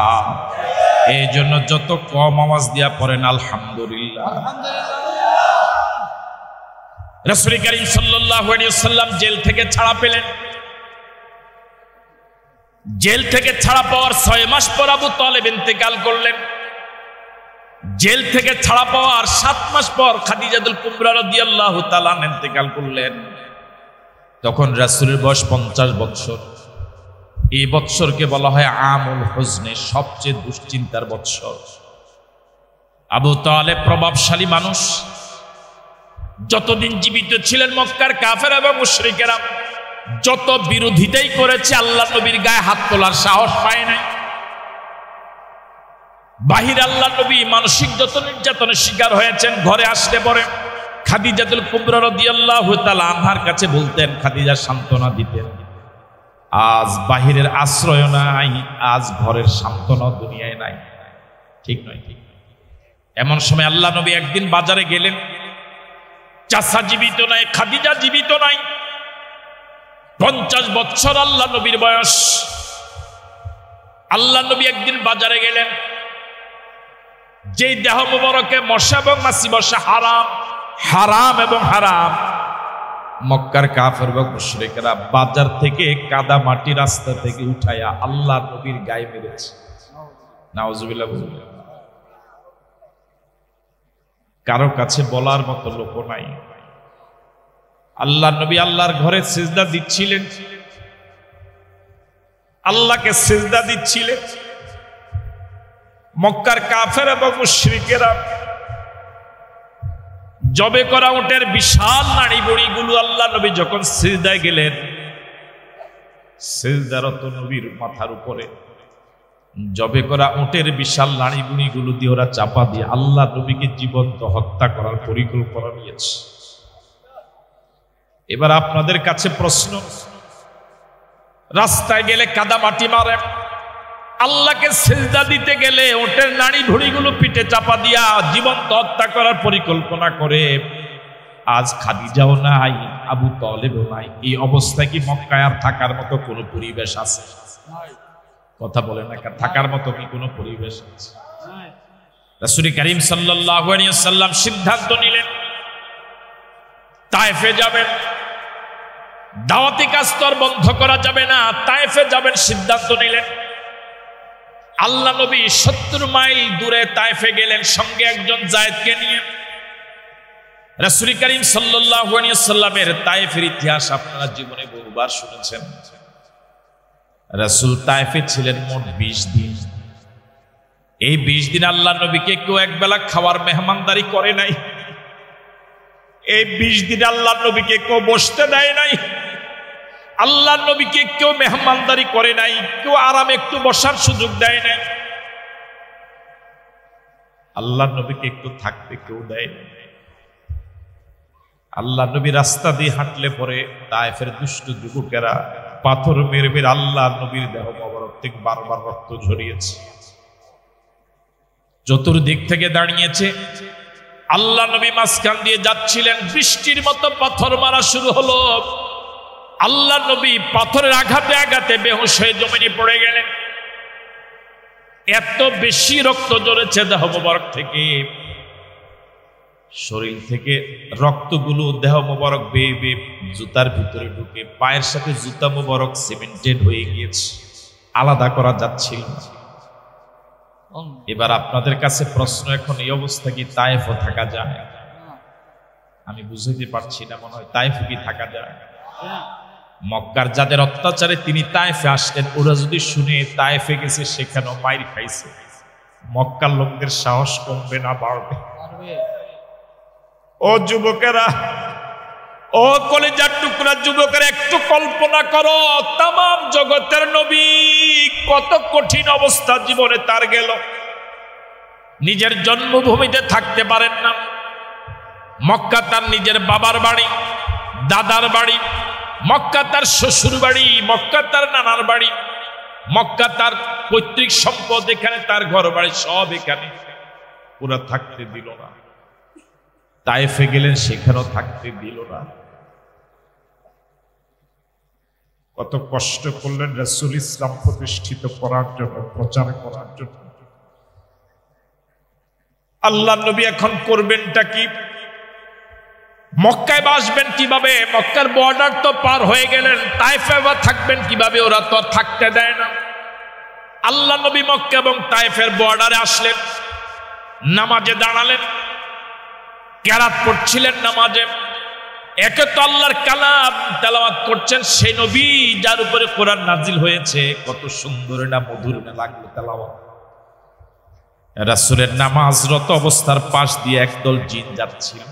[SPEAKER 1] এই জন্য যত কম আওয়াজ দিয়া পড়েন আলহামদুলিল্লাহ। রাসূল করিম সাল্লাল্লাহু আলাইহি ওয়াসাল্লাম জেল থেকে ছাড়া পেলেন। জেল থেকে ছাড়া পাওয়ার 6 মাস পর আবু তালেব ইন্তেকাল করলেন। জেল থেকে ছাড়া পাওয়ার 7 মাস পর খাদিজাতুল কুবরা রাদিয়াল্লাহু তাআলা ইন্তেকাল করলেন। তখন রাসূলের বয়স 50 বছর। এই বৎসরকে বলা হয় আমুল হুজনে, সবচেয়ে দুশ্চিন্তার বৎসর। আবু তালেব প্রভাবশালী মানুষ, যতদিন জীবিত ছিলেন মক্কার কাফের এবং মুশরিকেরা যত বিরোধিতাই করেছে আল্লাহ নবীর গায়ে হাত তোলার সাহস পায় নাই। বাহির আল্লাহ নবী মানসিক যত নির্যাতনের শিকার হয়েছেন, ঘরে আসতে পরে খাদিজাতুল কুবরা রাদিয়াল্লাহু তাআলা আনহার কাছে বলতেন, খাদিজা সান্ত্বনা দিতেন, আজ বাহিরের আশ্রয় নাই, আজ ঘরের সান্ত্বনা দুনিয়ায় নাই। ঠিক নয়? ঠিক। এমন সময় আল্লাহ নবী একদিন বাজারে গেলেন, চাচা জীবিত নাই, খাদিজা জীবিত নাই, 50 বছর আল্লাহ নবীর বয়স। আল্লাহ নবী একদিন বাজারে গেলেন, যেই দেহ মুবারকে মশা এবং মাছি বসা হারাম, হারাম এবং হারাম। মক্কার কাফের এবং মুশরিকরা বাজার থেকে কাদা মাটি রাস্তা থেকে উঠাইয়া আল্লাহ নবীর গায়ে মেরেছে। নাউজুবিল্লাহ। কারো কাছে বলার মতো লোক নাই। আল্লাহ নবী আল্লাহর ঘরে সিজদা দিচ্ছিলেন, আল্লাহকে সিজদা দিচ্ছিলেন। মক্কার কাফের এবং মুশরিকেরা জবে করা উটের বিশাল নাড়ি বড়িগুলো আল্লাহ নবী যখন সিজদায় গেলেন, সিজদারত নবীর মাথার উপরে জবে করা উটের বিশাল নাড়ি বুড়িগুলো দিয়ে ওরা চাপা দিয়ে আল্লাহ নবীকে জীবন্ত হত্যা করার পরিকল্পনা নিয়েছে। এবার আপনাদের কাছে প্রশ্ন, রাস্তায় গেলে কাদা মাটি মারে, আল্লাহকে সিজদা দিতে গেলে উটের নাড়ি ভুড়িগুলো পিঠে চাপা দিয়া জীবন্ত হত্যা করার পরিকল্পনা করে, আজ খাদিজাও নাই, আবু তালেবও নাই। এই অবস্থায় কি মক্কায় আর থাকার মতো কোনো পরিবেশ আছে? কথা বলে না, থাকার মতো কি কোনো পরিবেশ আছে? রাসূল করিম সাল্লাল্লাহু আলাইহি ওয়াসাল্লাম সিদ্ধান্ত নিলেন তায়েফে যাবেন। দাওয়াতি কাজ তো আর বন্ধ করা যাবে না, তায়েফে যাবেন সিদ্ধান্ত নিলেন। আল্লাহ নবী 70 মাইল দূরে তায়েফে গেলেন, সঙ্গে একজন যায়েদকে নিয়ে। রাসূল করিম সাল্লাল্লাহু আলাইহি ওয়াসাল্লামের তায়েফের ইতিহাস আপনারা জীবনে বহুবার শুনেছেন। রাসূল তায়েফে ছিলেন মোট 20 দিন। এই 20 দিন আল্লাহ নবীকে কেউ একবেলা খাওয়ার মেহমানদারি করে নাই। এই 20 দিন আল্লাহ নবীকে কেউ বসতে দেয় নাই। আল্লাহ নবীকে কেউ মেহমানদারি করে নাই, কেউ আরামে একটু বসার সুযোগ দেয় নাই। আল্লাহ নবীকে একটু থাকতে কেউ দেয়। আল্লাহ নবী রাস্তা দিয়ে হাঁটলে পরে তায়েফের দুষ্ট যুবকেরা পাথর মেরে মেরে আল্লাহ নবীর দেহ মোবারক থেকে বারবার রক্ত ঝরিয়েছে। চতুর্দিক থেকে দাঁড়িয়েছে। আল্লাহ নবী মাঝখান দিয়ে যাচ্ছিলেন, বৃষ্টির মতো পাথর মারা শুরু হলো। আল্লাহ নবী পাথরের আঘাতে আঘাতে বেহুশ হয়ে জমিনে পড়ে গেলেন। এত বেশি রক্ত ঝরেছে দেহ মোবারক থেকে, শরীর থেকে রক্তগুলো দেহ মোবারক বেয়ে বেয়ে জুতার ভিতরে ঢুকে পায়ের সাথে জুতা মোবারক সিমেন্টেড হয়ে গিয়েছে, আলাদা করা যাচ্ছিল না। এবার আপনাদের কাছে প্রশ্ন, এখন এই অবস্থা কি তায়েফও থাকা যায়? আমি বুঝতে পারছি না, মনে হয় তায়েফও কি থাকা যায়? মক্কার যাদের অত্যাচারে তিনি তায়েফে আসলেন, ওরা যদি শুনে তায়েফে গেছে সেখানেও মাইর খাইছে, মক্কার লোকদের সাহস কমবে না বাড়বে? ও যুবকেরা, ও কলেজার টুকরা যুবকেরা, একটু কল্পনা করো তামাম জগতের নবী কত কঠিন অবস্থা জীবনে তার গেল। নিজের জন্মভূমিতে থাকতে পারেন না। মক্কা তার নিজের বাবার বাড়ি, দাদার বাড়ি, মক্কা তার শ্বশুর বাড়ি, মক্কা তার নানার বাড়ি, মক্কা তার পৈতৃক সম্পদ, এখানে তার ঘর বাড়ি সব এখানে, ওরা থাকতে দিল না। তায়েফে গেলেন, সেখানেও থাকতে দিল না। কত কষ্ট করলেন রাসূল ইসলাম প্রতিষ্ঠিত করার জন্য, প্রচার করার জন্য। আল্লাহ নবী এখন করবেনটা কি? মক্কায় বাসবেন কিভাবে? মক্কার বর্ডার তো পার হয়ে গেলেন, তায়েফে বা থাকবেন কিভাবে? ওরা তো থাকতে দেয় না। আল্লাহ নবী মক্কা এবং তায়েফের বর্ডারে আসলেন, নামাজে দাঁড়ালেন, কেরাত পড়ছিলেন নামাজে। একে তো আল্লাহর কালাম তেলাওয়াত করছেন, সেই নবী যার উপরে কোরআন নাজিল হয়েছে, কত সুন্দর না মধুর না লাগলো তেলাওয়াত। রাসূলের নামাজরত অবস্থার পাশ দিয়ে একদল জিন যাচ্ছিল।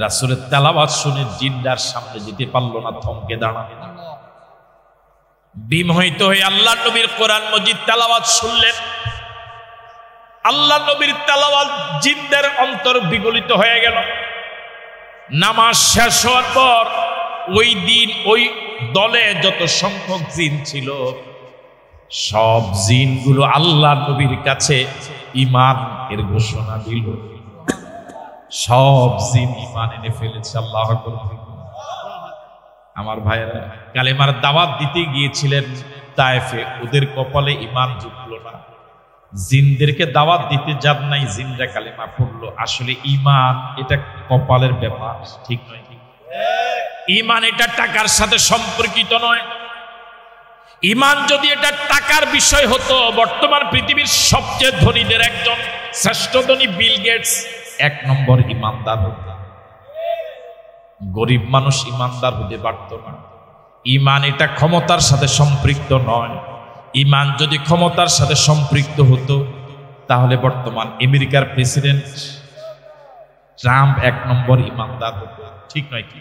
[SPEAKER 1] রাসূলের তেলাওয়াত শুনে জিনদার সামনে যেতে পারল না, থমকে দাঁড়ালেন। বিমোহিত হয়ে আল্লাহ নবীর কোরআন মজিদ তেলাওয়াত শুনলেন। আল্লাহ নবীর তেলাওয়াত জিনদের অন্তর বিগলিত হয়ে গেল। নামাজ শেষ হওয়ার পর ওই দিন ওই দলে যত সংখ্যক জিন ছিল, সব জিনগুলো আল্লাহ নবীর কাছে ঈমান এর ঘোষণা দিল। সব জিন ঈমান এনে ফেলেছে। আল্লাহু আকবার। আমার ভাইয়েরা, কালেমার দাওয়াত দিতে গিয়েছিলেন তায়েফে, ওদের কপালে ঈমান জুটলো না। জিনদেরকে দাওয়াত দিতে যান নাই, জিনরা কালেমা পড়লো। আসলে ঈমান এটা কপালের ব্যাপার, ঠিক নয়? ঈমান এটা টাকার সাথে সম্পর্কিত নয়। ঈমান যদি এটা টাকার বিষয় হতো, বর্তমান পৃথিবীর সবচেয়ে ধনীদের একজন, শ্রেষ্ঠ ধনী বিল গেটস 1 নম্বর ঈমানদার হতো। গরিব মানুষ ঈমানদার হতে পারত না। ঈমান এটা ক্ষমতার সাথে সম্পৃক্ত নয়। ঈমান যদি ক্ষমতার সাথে সম্পৃক্ত হতো, তাহলে বর্তমান আমেরিকার প্রেসিডেন্ট ট্রাম্প 1 নম্বর ঈমানদার হতো, ঠিক নয়? কি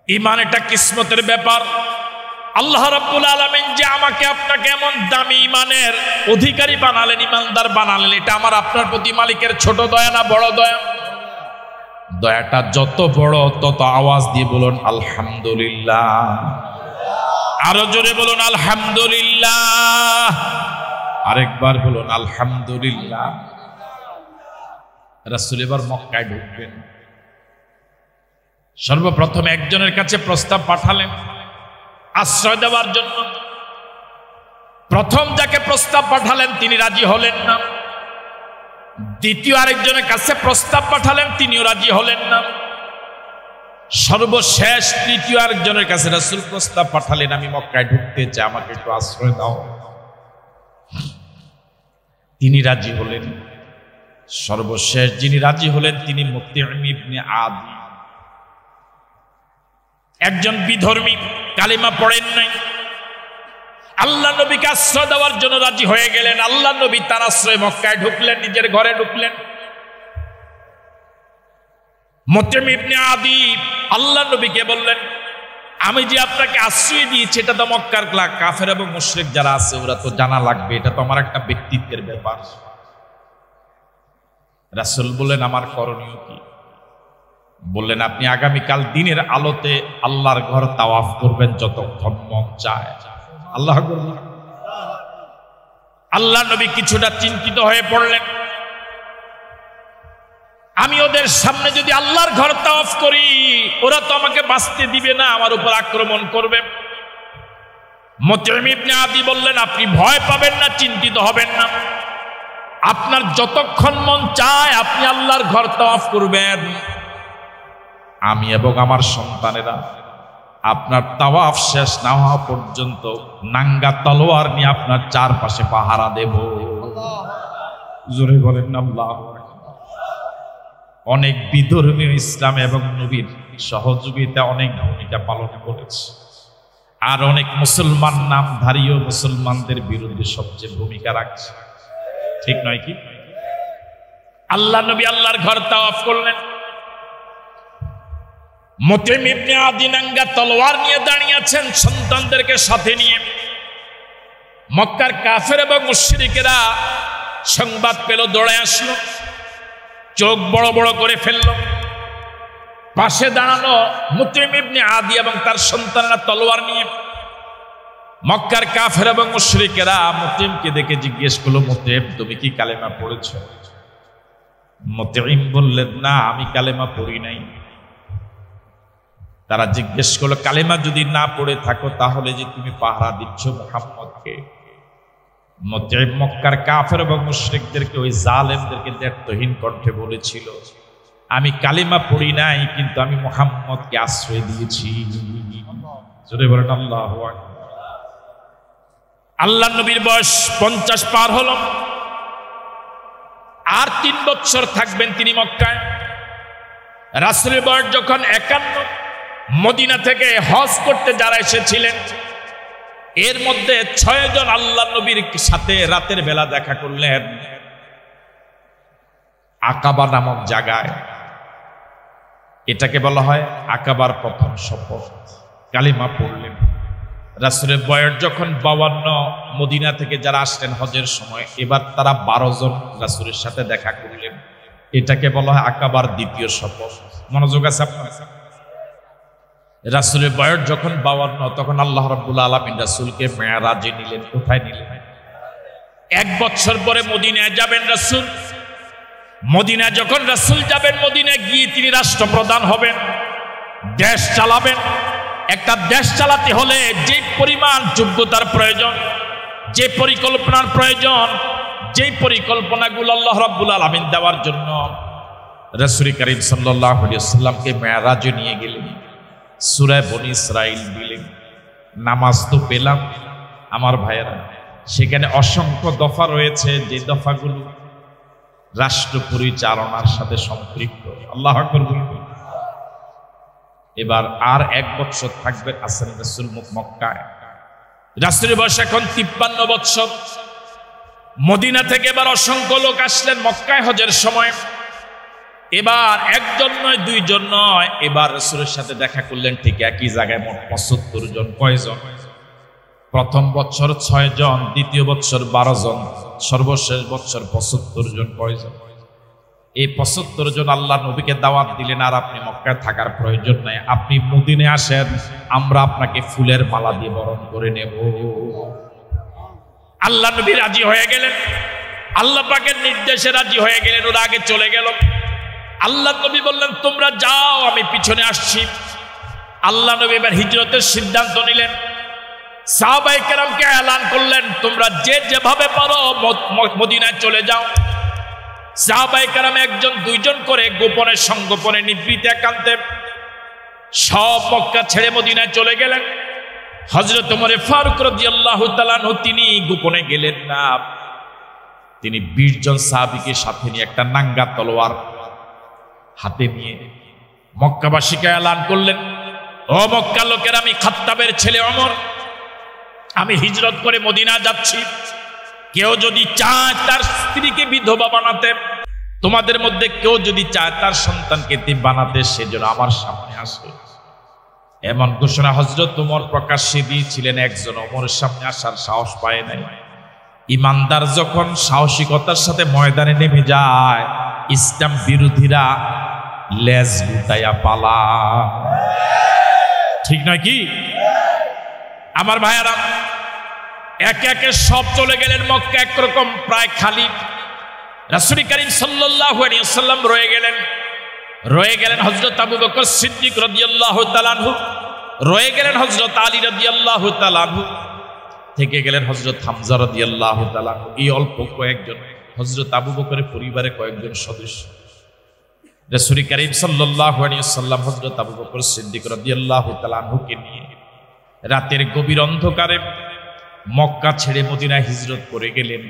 [SPEAKER 1] ঈমান এটা কিসমতের ব্যাপার। আল্লাহ রাব্বুল আলামিন যে আমাকে আপনাকে এমন দামি ঈমানের অধিকারী বানালেন, ঈমানদার বানালেন, এটা আমার আপনার প্রতি মালিকের ছোট দয়া না বড় দয়া? দয়াটা যত বড়, তত আওয়াজ দিয়ে বলুন আলহামদুলিল্লাহ। আরো জোরে বলুন আলহামদুলিল্লাহ। আরেকবার বলুন আলহামদুলিল্লাহ। রাসূল এবার মক্কায় ঢুকবেন। সর্বপ্রথম একজনের কাছে প্রস্তাব পাঠালেন আশ্রয় দেওয়ার জন্য। প্রথম যাকে প্রস্তাব পাঠালেন তিনি রাজি হলেন না। দ্বিতীয় আরেকজনের কাছে প্রস্তাব পাঠালেন, তিনিও রাজি হলেন না। সর্বশেষ তৃতীয় আরেকজনের কাছে রাসূল প্রস্তাব পাঠালেন, আমি মক্কায় ঢুকতে চাই, আমাকে একটু আশ্রয় দাও। তিনি রাজি হলেন। সর্বশেষ যিনি রাজি হলেন তিনি মুতঈম ইবনে আদি, একজন বিধর্মী, কালিমা পড়েন নাই। আল্লাহ নবীকে আশ্রয় দেওয়ার জন্য রাজি হয়ে গেলেন। আল্লাহ নবী তার আশ্রয় মক্কায় ঢুকলেন, নিজের ঘরে ঢুকলেন। মুতঈম ইবনে আদি আল্লাহ নবীকে বললেন, আমি যে আপনাকে আশ্রয় দিয়েছি এটা তো মক্কার কাফের এবং মুশরিক যারা আছে ওরা তো জানা লাগবে, এটা তো আমার একটা ব্যক্তিত্বের ব্যাপার। রাসূল বললেন আমার করণীয় কি? বললেন আপনি আগামীকাল দিনের আলোতে আল্লাহর ঘর তাওয়াফ করবেন যতক্ষণ মন চায়। আল্লাহ আকবার। আল্লাহ নবী কিছুটা চিন্তিত হয়ে পড়লেন, আমি ওদের সামনে যদি আল্লাহর ঘর তাওয়াফ করি ওরা তো আমাকে বাঁচতে দিবে না, আমার উপর আক্রমণ করবে। মুতঈম ইবনে আদি বললেন আপনি ভয় পাবেন না, চিন্তিত হবেন না, আপনার যতক্ষণ মন চায় আপনি আল্লাহর ঘর তাওয়াফ করবেন। আমি এবং আমার সন্তানেরা আপনার তাওয়াফ শেষ না হওয়া পর্যন্ত নাঙ্গা তলোয়ার নিয়ে আপনার চারপাশে পাহারা দেব। জোরে বলেন না আল্লাহু আকবার। অনেক বিধর্মীয় ইসলাম এবং নবীর সহযোগিতা অনেক ভূমিকা পালন করেছে, আর অনেক মুসলমান নামধারীও মুসলমানদের বিরুদ্ধে সবচেয়ে ভূমিকা রাখছে, ঠিক নয় কি? আল্লাহ নবী আল্লাহর ঘর তাওয়াফ করলেন। মুতঈম ইবনে আদি নাঙ্গা তলোয়ার নিয়ে দাঁড়িয়ে আছেন সন্তানদেরকে সাথে নিয়ে। মক্কার কাফের এবং মুশরিকেরা সংবাদ পেল, দৌড়ে আসলো, চোখ বড় বড় করে ফেলল। পাশে দাঁড়ানো মুতঈম ইবনে আদি এবং তার সন্তানেরা তলোয়ার নিয়ে। মক্কার কাফের এবং মুশরিকেরা মুতঈমকে দেখে জিজ্ঞেস করলো, মুতঈম তুমি কি কালেমা পড়েছ? মুতঈম বললেন না, আমি কালেমা পড়ি নাই। তারা জিজ্ঞেস করলো, কালেমা যদি না পড়ে থাকো তাহলে যে তুমি পাহারা দিচ্ছ মুহাম্মদকে? মুতঈম মক্কার কাফের এবং মুশরিকদেরকে, ওই জালেমদেরকে দ্ব্যর্থহীন কণ্ঠে বলেছিল, আমি কালিমা পড়ি নাই কিন্তু আমি মুহাম্মদকে আশ্রয় দিয়েছি। জোরে বলেন আল্লাহু আকবার। আল্লাহ নবীর বয়স 50 পার হলো, আর 3 বছর থাকবেন তিনি মক্কায়। রাসূলের বয়স যখন 51, মদিনা থেকে হজ করতে যারা এসেছিলেন এর মধ্যে 6 জন আল্লাহ নবীর সাথে রাতের বেলা দেখা করলেন আকাবা নামক জায়গায়। এটাকে বলা হয় আকাবার প্রথম শপথ। কালিমা পড়লেন। রাসূলের বয়স যখন 52, মদিনা থেকে যারা আসলেন হজের সময় এবার তারা 12 জন রাসূলের সাথে দেখা করলেন। এটাকে বলা হয় আকাবার দ্বিতীয় শপথ। মনোযোগ আছে আপনার? রাসূলের বয়স যখন 52 তখন আল্লাহ রাব্বুল আলামিন রাসূলকে মেরাজে নিলেন। কোথায় নিলেন? 1 বছর পরে মদিনায় যাবেন রাসূল। মদিনায় যখন রাসূল যাবেন, মদিনায় গিয়ে তিনি রাষ্ট্রপ্রধান হবেন, দেশ চালাবেন। একটা দেশ চালাতে হলে যে পরিমাণ যোগ্যতার প্রয়োজন, যে পরিকল্পনার প্রয়োজন, যে পরিকল্পনাগুলো আল্লাহ রাব্বুল আলামিন দেওয়ার জন্য রাসূল করিম সাল্লাল্লাহু আলাইহি ওয়াসাল্লামকে মেরাজে নিয়ে গেলেন। সূরা বনী ইসরাইল দিলেন। নামাজ তো পেলাম আমার ভাইয়েরা, সেখানে অসংখ্য দফা রয়েছে যে দফাগুলো রাষ্ট্র পরিচালনার সাথে সম্পৃক্ত। আল্লাহু আকবার বলুন। এবার আর 1 বছর থাকবে আছেন রাসূল মক্কায়। রাসূলের বয়স এখন 53 বছর। মদিনা থেকে এবার অসংখ্য লোক আসলেন মক্কায় হজের সময়। এবার 1 জন নয়, 2 জন নয়, এবার রাসূলের সাথে দেখা করলেন ঠিক একই জায়গায় মোট 75 জন। কয়জন? প্রথম বছর 6 জন, দ্বিতীয় বছর 12 জন, সর্বশেষ বছর 75 জন। কয়জন? এই 75 জন আল্লাহ নবীকে দাওয়াত দিলেন, আর আপনি মক্কায় থাকার প্রয়োজন নাই, আপনি মদিনায় আসেন, আমরা আপনাকে ফুলের মালা দিয়ে বরণ করে নেব। আল্লাহ নবী রাজি হয়ে গেলেন, আল্লাহ পাকের নির্দেশে রাজি হয়ে গেলেন। ওরা আগে চলে গেল। আল্লাহ নবী বললেন তোমরা যাও, আমি পিছনে আসছি। আল্লাহ নবী এবার হিজরতের সিদ্ধান্ত নিলেন। সাহাবায়ে কেরামকে এলান করলেন তোমরা যে যেভাবে পারো মদিনায় চলে যাও। সাহাবায়ে কেরাম 1 জন 2 জন করে গোপনে সংগোপনে নিবৃত্তে একান্তে সব মক্কা ছেড়ে মদিনায় চলে গেলেন। হযরত ওমর ফারুক রাদিয়াল্লাহু তাআলা আনহু তিনি গোপনে গেলেন না, তিনি 20 জন সাহাবীকে সাথে নিয়ে একটা নাঙ্গা তলোয়ার হাতে নিয়ে মক্কাবাসীকে এলান করলেন, ও মক্কা লোকেরা, আমি খাত্তাবের ছেলে ওমর, আমি হিজরত করে মদিনা যাচ্ছি। কেউ যদি চায় তার স্ত্রীকে বিধবা বানাতে, তোমাদের মধ্যে কেউ যদি চায় তার সন্তানকে এতিম বানাতে, সেজন্য আমার সামনে আসে। এমন ঘোষণা হযরত ওমর প্রকাশ্যে দিয়েছিলেন, একজন ওমরের সামনে আসার সাহস পায় নাই। ইমানদার যখন সাহসিকতার সাথে ময়দানে নেমে যায়, ইসলাম বিরোধীরা লেজ গুটাইয়া পালা, ঠিক নয় কি? আমার ভাইয়ারা, একে একে সব চলে গেলেন মক্কা, একরকম প্রায় খালি। রাসূল করিম সাল্লাল্লাহু আলাইহি ওয়াসাল্লাম রয়ে গেলেন হযরত আবু বকর সিদ্দিক রাদিয়াল্লাহু তাআলা আনহু, রয়ে গেলেন হযরত আলী রাদিয়াল্লাহু তাআলা আনহু, থেকে গেলেন হযরত হামজা রাদিয়াল্লাহু তাআলা আনহু। এই অল্প কয়েকজন হযরত আবু বকরের পরিবারের কয়েকজন সদস্য। রাসূল করিম সাল্লাল্লাহু আলাইহি ওয়াসাল্লাম হযরত আবু বকর সিদ্দিক রাদিয়াল্লাহু তাআলা আনহুকে নিয়ে রাতের গভীর অন্ধকারে মক্কা ছেড়ে মদিনায় হিজরত করে গেলেন।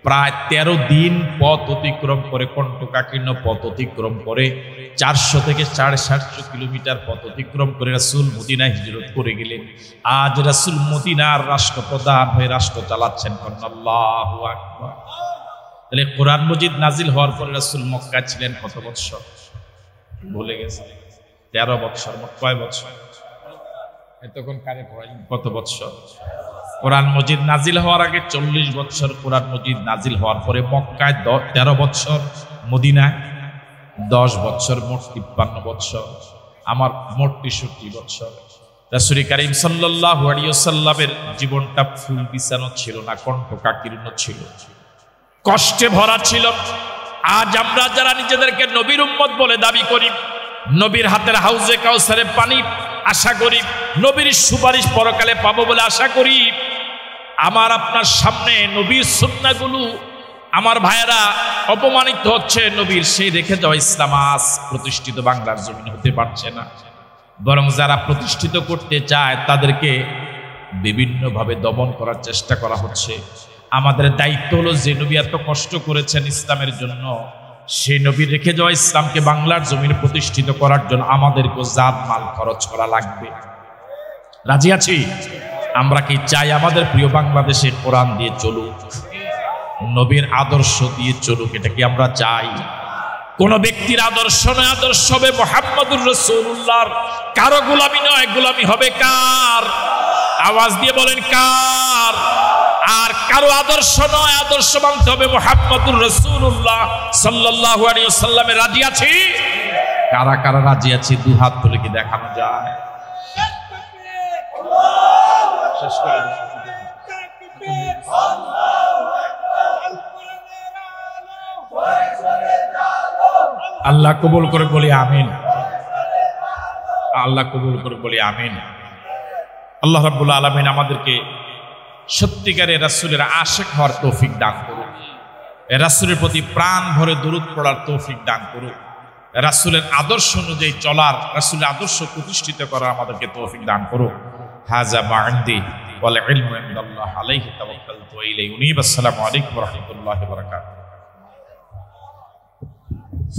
[SPEAKER 1] প্রায় 13 দিন পথ অতিক্রম করে, কণ্টকাকীর্ণ পথ অতিক্রম করে, 400 থেকে 750 কিলোমিটার পথ অতিক্রম করে রাসূল মদিনায় হিজরত করে গেলেন। আজ রাসূল মদিনার রাষ্ট্রপ্রধান হয়ে রাষ্ট্র চালাচ্ছেন। আল্লাহু আকবার। তাহলে কোরআন মজিদ নাজিল হওয়ার পরে রাসূল মক্কায় ছিলেন কত বছর? ভুলে গেছে। 13 বছর। মোট কয় বছর? তখন কারে পড়াইলেন কত বছর? কোরআন মজিদ নাজিল হওয়ার আগে 40 বছর, কোরআন মজিদ নাজিল হওয়ার পরে মক্কায় 13 বছর, মদিনায় 10 বছর, মোট 53 বছর। আমার মোট 63 বছর। রাসূল করিম সাল্লাল্লাহু আলাইহি ওয়াসাল্লামের জীবনটা ফুল বিছানো ছিল না, কণ্টকাকীর্ণ ছিল, কষ্টে ভরা ছিল। আজ আমরা যারা নিজেদেরকে নবীর উম্মত বলে দাবি করি, নবীর হাতের হাউজে কাউসারে পানি আশা করি, নবীর সুপারিশ পরকালে পাবো বলে আশা করি, আমার আপনার সামনে নবীর সুন্নাহগুলো আমার ভাইয়েরা অপমানিত হচ্ছে। নবীর সেই রেখে যাওয়া ইসলাম আজ প্রতিষ্ঠিত বাংলার জমিনে হতে পারছে না, বরং যারা প্রতিষ্ঠিত করতে চায় তাদেরকে বিভিন্নভাবে দমন করার চেষ্টা করা হচ্ছে। আমাদের দায়িত্ব হলো, যে নবী এত কষ্ট করেছেন ইসলামের জন্য, সেই নবী রেখে যাওয়া ইসলামকে বাংলার জমিনে প্রতিষ্ঠিত করার জন্য আমাদেরকেও জাত মাল খরচ করা লাগবে। রাজি আছি? আমরা কি চাই আমাদের প্রিয় বাংলাদেশে কোরআন দিয়ে চলুক, নবীর আদর্শ দিয়ে চলুক? এটা কি আমরা চাই? কোন ব্যক্তির আদর্শ নয়, আদর্শ হবে মুহাম্মদুর রাসূলুল্লাহর। কারো গোলামি নয়, গোলামি হবে কার? আওয়াজ দিয়ে বলেন কার? আর কারো আদর্শ নয়, আদর্শ মানতে হবে মুহাম্মদুর রাসূলুল্লাহ সাল্লাল্লাহু আলাইহি ওয়াসাল্লামের। রাজি আছি? কারা কারা রাজি আছি? দুই হাত তুলে কি দেখানো যায়? শেষ করে আল্লাহ কবুল করে বলি আমিন। আল্লাহ কবুল করে বলি আমিন। আল্লাহ রাব্বুল আলামিন আমাদেরকে সত্যিকারের রাসূলের আশিক হওয়ার তৌফিক দান করুন, রাসূলের প্রতি প্রাণ ভরে দরুদ পড়ার তৌফিক দান করুন, রাসূলের আদর্শ অনুযায়ী চলার, রাসূলের আদর্শ প্রতিষ্ঠিত করার আমাদেরকে তৌফিক দান করুন। হাযা মা ইনদি ওয়াল ইলমু ইনদাল্লাহ আলাইহি তাওয়াক্কালতু ওয়া ইলাইহি উনীব। আসসালামু আলাইকুম ওয়া রাহমাতুল্লাহি ওয়া বারাকাতুহু।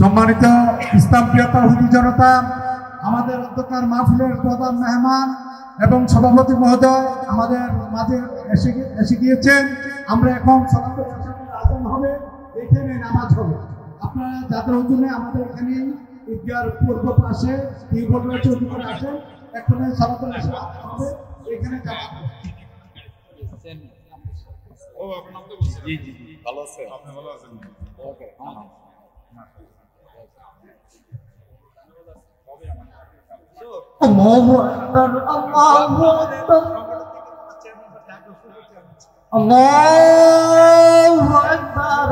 [SPEAKER 2] সম্মানিত ইসলাম প্রিয় তাওহীদি জনতা, আমাদের অধ্যক্ষার মাহফিলের প্রধান মেহমান এবং সভাপতি মহোদয় আমাদের মাঝে এসে গিয়েছেন। আমরা এখন সালাতুল ইশারের আযান হবে, এখানে নামাজ হবে। আপনারা যাদের হুজুরে আমাদের এখানে ঈদগাহর পূর্ব পাশে টিউবওয়েল রয়েছে, ওখানে আসেন, এখানে সালাতুল ইশার হবে, এখানে জামাত হবে। ও আপনার তো জি জি ভালো আছেন? আপনি ভালো আছেন? ওকে।
[SPEAKER 3] الله أكبر الله أكبر الله أكبر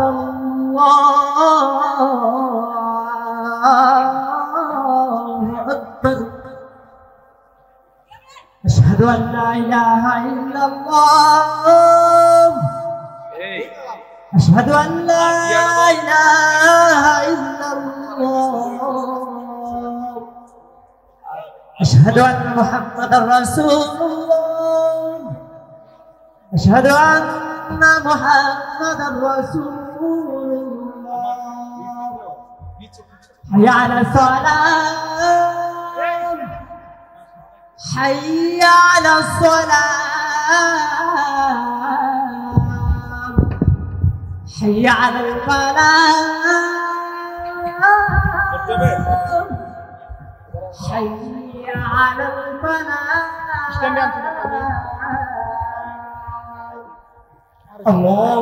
[SPEAKER 3] الله أكبر أشهد أن لا إله إلا الله أشهد أن لا إله إلا الله أشهد أن محمدا رسول الله أشهد أن محمدا رسول الله حي على الصلاة حي على الصلاة حي على الفلاح حي على الفلاح الله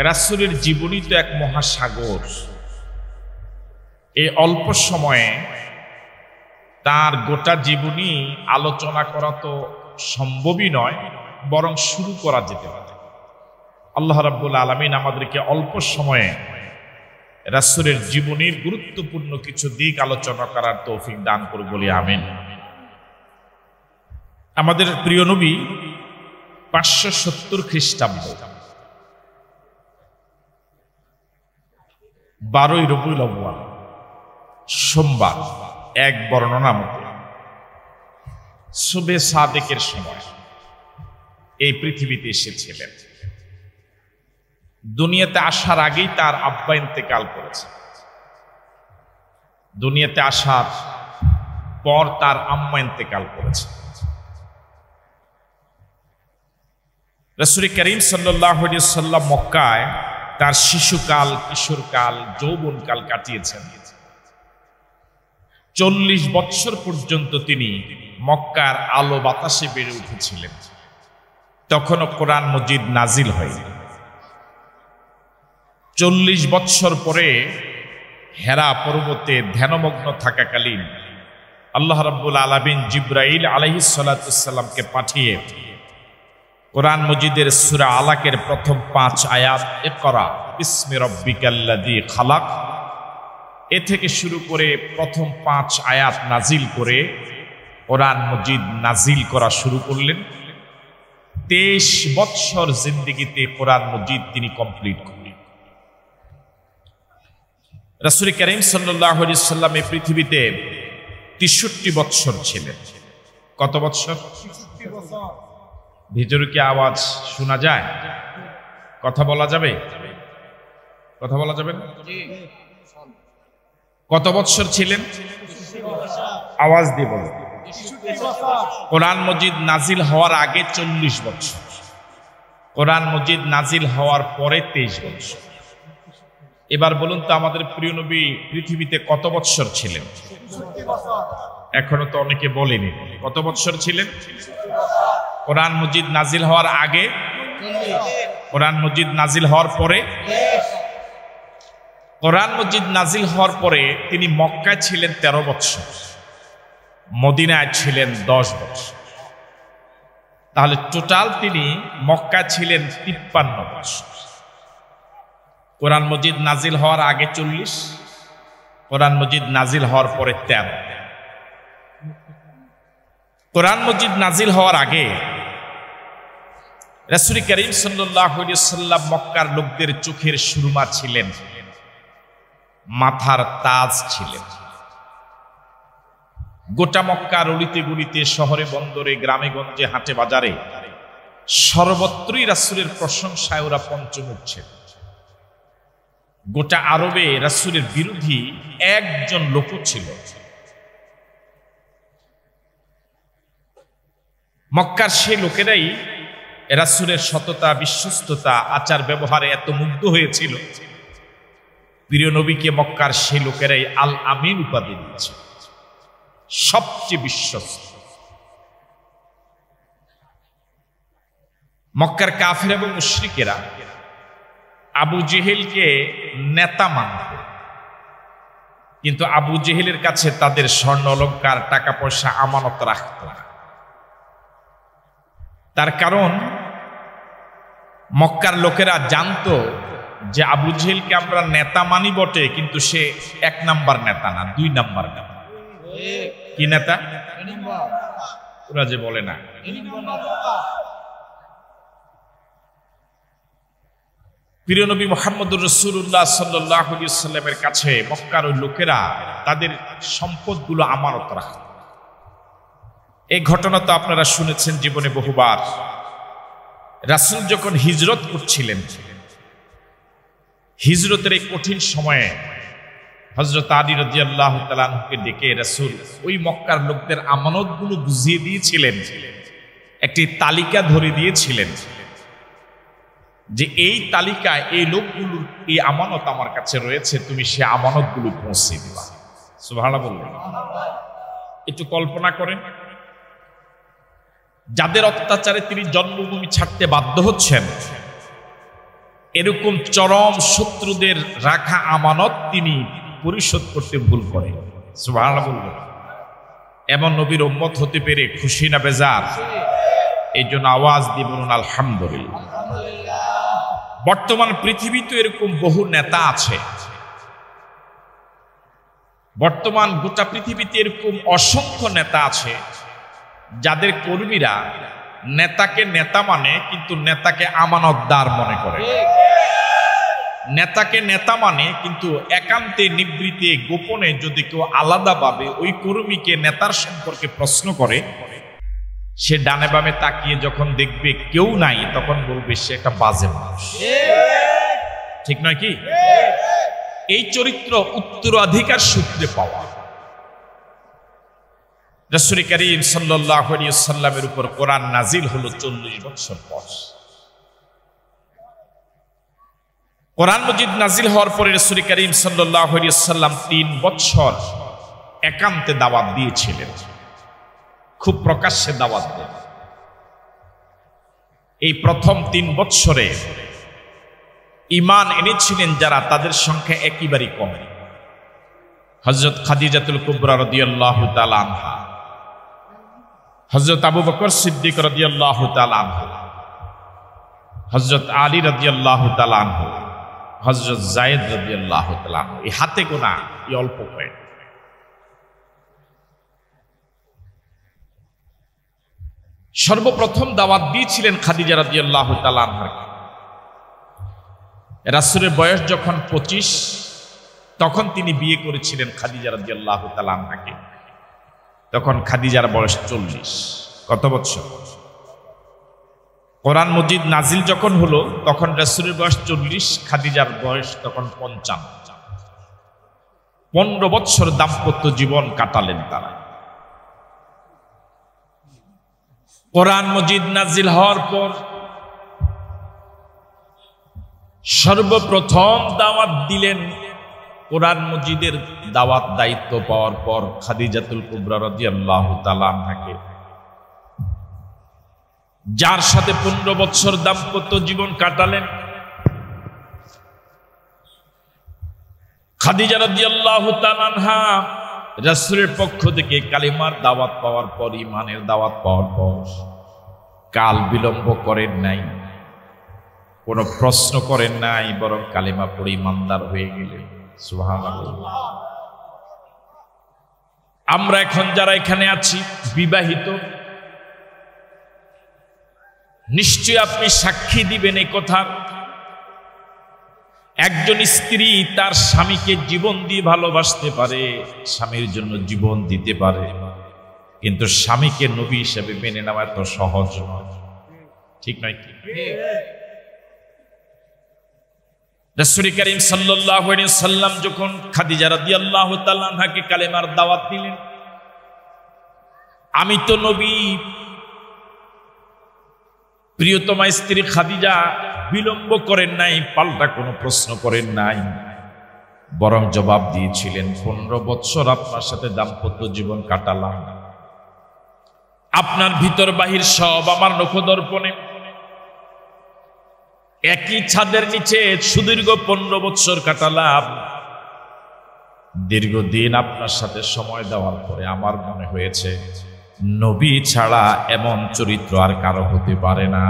[SPEAKER 1] রাসূলের জীবনী তো এক মহাসাগর। এই অল্প সময়ে তার গোটা জীবনী আলোচনা করা তো সম্ভবই নয়, বরং শুরু করা যেতে পারে। আল্লাহ রাব্বুল আলামিন আমাদেরকে অল্প সময়ে রাসূলের জীবনীর গুরুত্বপূর্ণ কিছু দিক আলোচনা করার তৌফিক দান করুন বলি আমিন। আমাদের প্রিয় নবী 570 খ্রিস্টাব্দ 12ই রবিউল আউয়াল সোমবার এক বর্ণনা মতে সুবে সাদেকের সময় এই পৃথিবীতে এসেছিলেন। দুনিয়াতে আসার আগেই তার আব্বা ইন্তেকাল করেছে। দুনিয়াতে আসার পর তার আম্মা ইন্তেকাল করেছে। রাসূল করিম সাল্লাল্লাহু আলাইহি ওয়াসাল্লাম মক্কায় তার শিশুকাল, কিশোরকাল, যৌবনকাল কাটিয়েছেন। 40 বছর পর্যন্ত তিনি মক্কার আলো বাতাসে বেড়ে উঠেছিলেন। তখনও কোরআন মজিদ নাজিল হয়নি। 40 বছর পরে হেরা পর্বতে ধ্যানমগ্ন থাকাকালীন আল্লাহ রাব্বুল আলামিন জিবরাইল আলাইহিস সালাতু ওয়াস সালামকে পাঠিয়ে কোরআন মজিদের সূরা আলাকের প্রথম 5 আয়াত ইকরা বিসমি রাব্বিকাল্লাযী খালাক এ থেকে শুরু করে প্রথম 5 আয়াত নাজিল করে কোরআন মজিদ নাজিল করা শুরু করলেন। 23 বছর জিন্দেগিতে কোরআন মজিদ তিনি কমপ্লিট করলেন। রাসূল করিম সাল্লাল্লাহু আলাইহি ওয়াসাল্লাম এই পৃথিবীতে 63 বছর ছিলেন। কত বছর? 63 বছর। ভিতরে কি আওয়াজ শোনা যায়? কথা বলা যাবে? কথা বলা যাবে? কত বছর ছিলেন? আওয়াজ দিয়ে বলুন। কোরআন মজিদ নাজিল হওয়ার আগে 40 বছর, কোরআন মজিদ নাজিল হওয়ার পরে 23 বছর। এবার বলুন তো আমাদের প্রিয় নবী পৃথিবীতে কত বছর ছিলেন? এখনো তো অনেকে বলেনি কত বছর ছিলেন। কোরআন মজিদ নাজিল হওয়ার আগে, কোরআন মজিদ নাজিল হওয়ার পরে। কোরআন মজিদ নাজিল হওয়ার পরে তিনি মক্কায় ছিলেন 13 বছর, মদিনায় ছিলেন 10 বছর। তাহলে টোটাল তিনি মক্কায় ছিলেন 53 বছর। কোরআন মজিদ নাজিল হওয়ার আগে 40, কোরআন মজিদ নাজিল হওয়ার পরে 13। কোরআন মজিদ নাজিল হওয়ার আগে রাসূল করিম সাল্লাল্লাহু আলাইহি ওয়াসাল্লাম মক্কার লোকদের চোখের সুরমা ছিলেন, মাথার তাজ ছিলেন। গোটা মক্কার অলিতে গলিতে, শহরে বন্দরে, গ্রামে গঞ্জে, হাটে বাজারে সর্বত্রই রাসূলের প্রশংসায় ওরা পঞ্চমুখ ছিল। গোটা আরবে রাসূলের বিরোধী একজন লোক ছিল। মক্কার সেই লোকেরাই রাসূলের সততা, বিশ্বস্ততা, আচার ব্যবহারে এত মুগ্ধ হয়েছিল, প্রিয় নবীকে মক্কার সেই লোকেরাই আল আমিন উপাধি দিয়েছে, সবচেয়ে বিশ্বস্ত। মক্কার কাফির এবং মুশরিকেরা আবু জেহেলকে নেতা মানত, কিন্তু আবু জেহেলের কাছে তাদের স্বর্ণ অলংকার, টাকা পয়সা আমানত রাখত না। তার কারণ মক্কার লোকেরা জানতো যে আবু জেহেলকে আমরা নেতা মানি বটে, কিন্তু সে 1 নাম্বার নেতা না, 2 নাম্বার নেতা। কি নেতা? ওরা যে বলে না। প্রিয় নবী মুহাম্মদুর রাসূলুল্লাহ সাল্লাল্লাহু আলাইহি ওয়াসাল্লামের কাছে মক্কার ওই লোকেরা তাদের সম্পদগুলো আমানত রাখত। এই ঘটনা তো আপনারা শুনেছেন জীবনে বহুবার। রাসূল যখন হিজরত করছিলেন, হিজরতের এই কঠিন সময়ে হযরত আলী রাদিয়াল্লাহু তাআলা আনহুকে ডেকে রাসূল ওই মক্কার লোকদের আমানতগুলো বুঝিয়ে দিয়েছিলেন, একটি তালিকা ধরে দিয়েছিলেন যে এই তালিকায় এই লোকগুলোর এই আমানত আমার কাছে রয়েছে, তুমি সে আমানতগুলো পৌঁছে দিবা। সুবহানাল্লাহ বললেন। একটু কল্পনা করেন, যাদের অত্যাচারে তিনি জন্মভূমি ছাড়তে বাধ্য হচ্ছেন, এরকম চরম শত্রুদের রাখা আমানত তিনি পরিশোধ করতে ভুল করেন। সুবহানাল্লাহ বললেন। এমন নবীর উম্মত হতে পেরে খুশি না বেজার? এই জন্য আওয়াজ দিয়ে বলুন আলহামদুলিল্লাহ। বর্তমান পৃথিবীতে এরকম বহু নেতা আছে, বর্তমান গোটা পৃথিবীতে এরকম অসংখ্য নেতা আছে যাদের কর্মীরা নেতাকে নেতা মানে, কিন্তু নেতাকে আমানতদার মনে করে। নেতাকে নেতা মানে, কিন্তু একান্তে নিবৃত্তে গোপনে যদি কেউ আলাদাভাবে ওই কর্মীকে নেতার সম্পর্কে প্রশ্ন করে, সে ডানে বামে তাকিয়ে যখন দেখবে কেউ নাই, তখন বলবে সে একটা বাজে মানুষ। ঠিক নয় কি? এই চরিত্র উত্তরাধিকার সূত্রে পাওয়া। রাসূল করিম সাল্লাল্লাহু আলাইহি ওয়াসাল্লামের উপর কোরআন নাজিল হলো 40 বছর পর। কোরআন মজিদ নাজিল হওয়ার পরে রাসূল করিম সাল্লাল্লাহু আলাইহি ওয়াসাল্লাম 3 বছর একান্তে দাওয়াত দিয়েছিলেন, খুব প্রকাশ্যে দাওয়াত দেন। এই প্রথম 3 বছরে ঈমান এনেছিলেন যারা, তাদের সংখ্যা একেবারেই কম। হযরত খাদিজাতুল কুবরা রাদিয়াল্লাহু তাআলা আনহা, হযরত আবু বকর সিদ্দিক রাদিয়াল্লাহু তাআলা আনহু, হযরত আলী রাদিয়াল্লাহু তাআলা আনহু, হযরত যায়েদ রাদিয়াল্লাহু তাআলা আনহু, এই হাতে গোনা এই অল্প কয়েক। সর্বপ্রথম দাওয়াত দিয়েছিলেন খাদিজা রাদিয়াল্লাহু তাআলা আনহাকে। রাসূলের বয়স যখন 25, তখন তিনি বিয়ে করেছিলেন খাদিজা রাদিয়াল্লাহু তাআলা আনহাকে। তখন খাদিজার বয়স 40। কত বছর? কোরআন মজিদ নাজিল যখন হলো তখন রাসূলের বয়স 40, খাদিজার বয়স তখন 55। 15 বছর দাম্পত্য জীবন কাটালেন তারা। কোরআন মজিদ নাজিল হওয়ার পর সর্বপ্রথম দাওয়াত দিলেন, কোরআন মজিদের দাওয়াত দায়িত্ব পাওয়ার পর খাদিজাতুল কুবরা রাদিয়াল্লাহু তাআলা আনহাকে, যার সাথে 15 বছর দাম্পত্য জীবন কাটালেন। খাদিজা রাদিয়াল্লাহু তাআলা আনহা রাসূলের পক্ষ থেকে কালিমার দাওয়াত পাওয়ার পর, ঈমানের দাওয়াত পাওয়ার পর কাল বিলম্ব করেন নাই, কোনো প্রশ্ন করেন নাই, বরং কালিমা পড়ে ঈমানদার হয়ে গেলেন। সুবহানাল্লাহ। আমরা এখন যারা এখানে আছি বিবাহিত, নিশ্চয় আপনি সাক্ষী দিবেন এই কথা, একজন স্ত্রী তার স্বামীকে জীবন দিয়ে ভালোবাসতে পারে, স্বামীর জন্য জীবন দিতে পারে, কিন্তু স্বামীকে নবী হিসেবে মেনে নেওয়া এত সহজ নয়। ঠিক নয় কি? রাসূল করিম সাল্লাল্লাহু আলাইহি সাল্লাম যখন খাদিজা রাদিয়াল্লাহু তাআলা আনহাকে কালেমার দাওয়াত দিলেন, আমি তো নবী, প্রিয়তমা স্ত্রী খাদিজা বিলম্ব করেন নাই, পাল্টা কোনো প্রশ্ন করেন নাই, বরং জবাব দিয়েছিলেন 15 বছর আপনার সাথে দাম্পত্য জীবন কাটালাম, আপনার ভিতর বাহির সব আমার নখদর্পণে, একই ছাদের নিচে সুদীর্ঘ 15 বছর কাটালাম। দীর্ঘদিন আপনার সাথে সময় দেওয়ার পরে আমার মনে হয়েছে নবী ছাড়া এমন চরিত্র আর কারো হতে পারে না,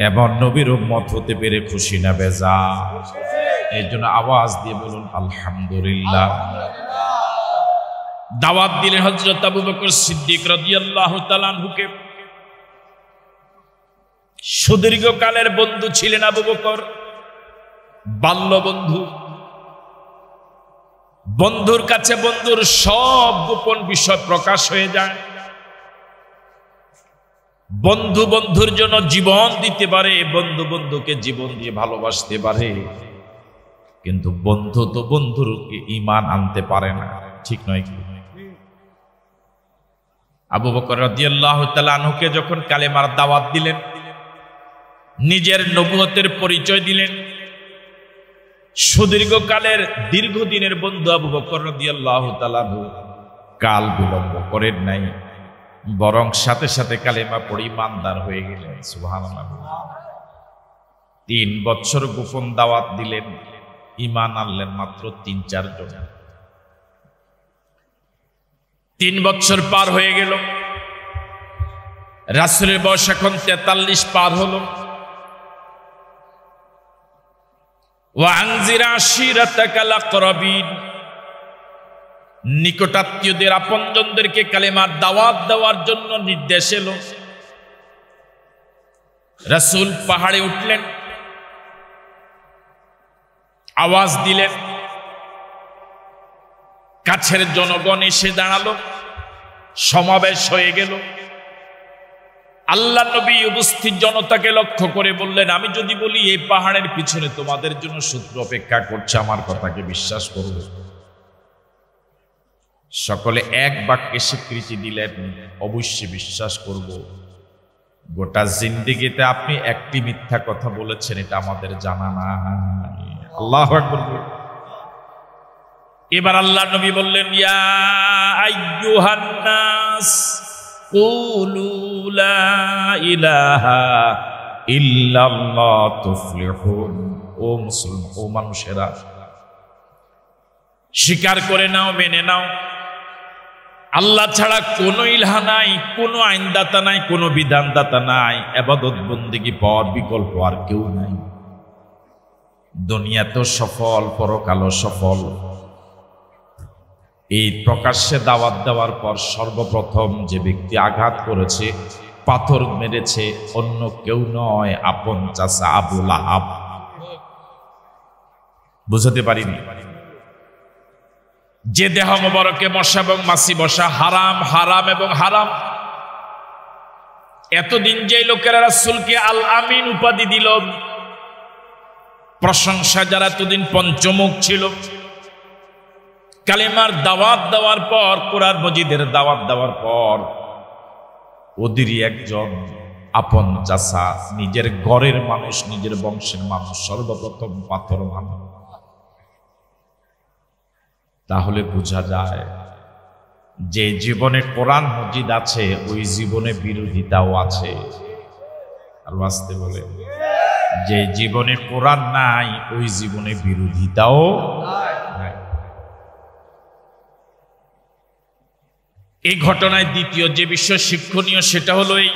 [SPEAKER 1] এমন নবীর উম্মত হতে পেরে খুশি না বেজা? এই জন্য আওয়াজ দিয়ে বলুন আলহামদুলিল্লাহ। দাওয়াত দিলেন হযরত আবু বকর সিদ্দিক রাদিয়াল্লাহু তাআলা আনহুকে। সুদীর্ঘকালের বন্ধু ছিলেন আবু বকর, বাল্য বন্ধু। বন্ধুর কাছে বন্ধুর সব গোপন বিষয় প্রকাশ হয়ে যায়। বন্ধু বন্ধুর জন্য জীবন দিতে পারে, বন্ধু বন্ধুকে জীবন দিয়ে ভালোবাসতে পারে, কিন্তু বন্ধু তো বন্ধুকে ঈমান আনতে পারে না, ঠিক নয় কি? আবু বকর রাদিয়াল্লাহু তাআলা আনহুকে যখন কালেমার দাওয়াত দিলেন, নিজের নবুয়তের পরিচয় দিলেন, সুদীর্ঘকালের দীর্ঘদিনের বন্ধু আবু বকর রাদিয়াল্লাহু তাআলা আনহু কাল বিলম্ব করেন নাই, বরং সাথে সাথে কালেমা পড়ে ইমানদার হয়ে গেলেন। সুবহানাল্লাহ। 3 বছর গোপন দাওয়াত দিলেন, ঈমান আনলেন মাত্র 3-4 জন। 3 বছর পার হয়ে গেল, রাসূলের বয়স এখন 43 পার হলো। ওয়ানজির আশিরাতাকাল আকরাবিন, নিকটাত্মীয়দের আপনজনদেরকে কালেমার দাওয়াত দেওয়ার জন্য নির্দেশ এলো। রাসূল পাহাড়ে উঠলেন, আওয়াজ দিলেন, কাছের জনগণ এসে দাঁড়ালো, সমাবেশ হয়ে গেল। আল্লাহ নবী উপস্থিত জনতাকে লক্ষ্য করে বললেন, আমি যদি বলি এই পাহাড়ের পিছনে তোমাদের জন্য শত্রু অপেক্ষা করছে, আমার কথাকে বিশ্বাস করবে? সকলে এক বাক্যে স্বীকৃতি দিলেন, অবশ্যই বিশ্বাস করব। গোটা জিন্দেগিতে আপনি একটি মিথ্যা কথা বলেছেন, এটা আমাদের জানা নাই। আল্লাহু আকবার। এবার আল্লাহ নবী বললেন, ইয়া আইয়ুহান নাস কুলু লা ইলাহা ইল্লাল্লাহ তুফলিহুন। ও মুসলমান, ও মানুষেরা, স্বীকার করে নাও, মেনে নাও, আল্লাহ ছাড়া কোনো ইলাহ নাই, কোনো আইনদাতা নাই, কোনো বিধানদাতা নাই, ইবাদত বন্দেগী পাওয়ার বিকল্প আর কেউ নাই। দুনিয়াতেও সফল, পরকালও সফল। এই প্রকাশ্যে দাওয়াত দেওয়ার পর সর্বপ্রথম যে ব্যক্তি আঘাত করেছে, পাথর মেরেছে, অন্য কেউ নয়, আপন চাচা আবু লাহাব। বুঝতে পারিনি? যে দেহ মোবারকে মশা এবং মাছি বসা হারাম, হারাম এবং হারাম। এতদিন যে লোকেরা রাসূলকে আল আমিন উপাধি দিল, প্রশংসা যারা এতদিন পঞ্চমুখ ছিল, কালেমার দাওয়াত দেওয়ার পর, কোরআন মজিদের দাওয়াত দেওয়ার পর, ওদেরই একজন আপন চাচা, নিজের ঘরের মানুষ, নিজের বংশের মানুষ, সর্বপ্রথম পাথর মানো। তাহলে বোঝা যায় যে জীবনে কোরআন মজিদ আছে, ওই জীবনে বিরোধিতাও আছে। আর বাঁচতে বলে, যে জীবনে কোরআন নাই, ওই জীবনে বিরোধিতাও নাই। এই ঘটনায় দ্বিতীয় যে বিষয় শিক্ষণীয়, সেটা হলো এই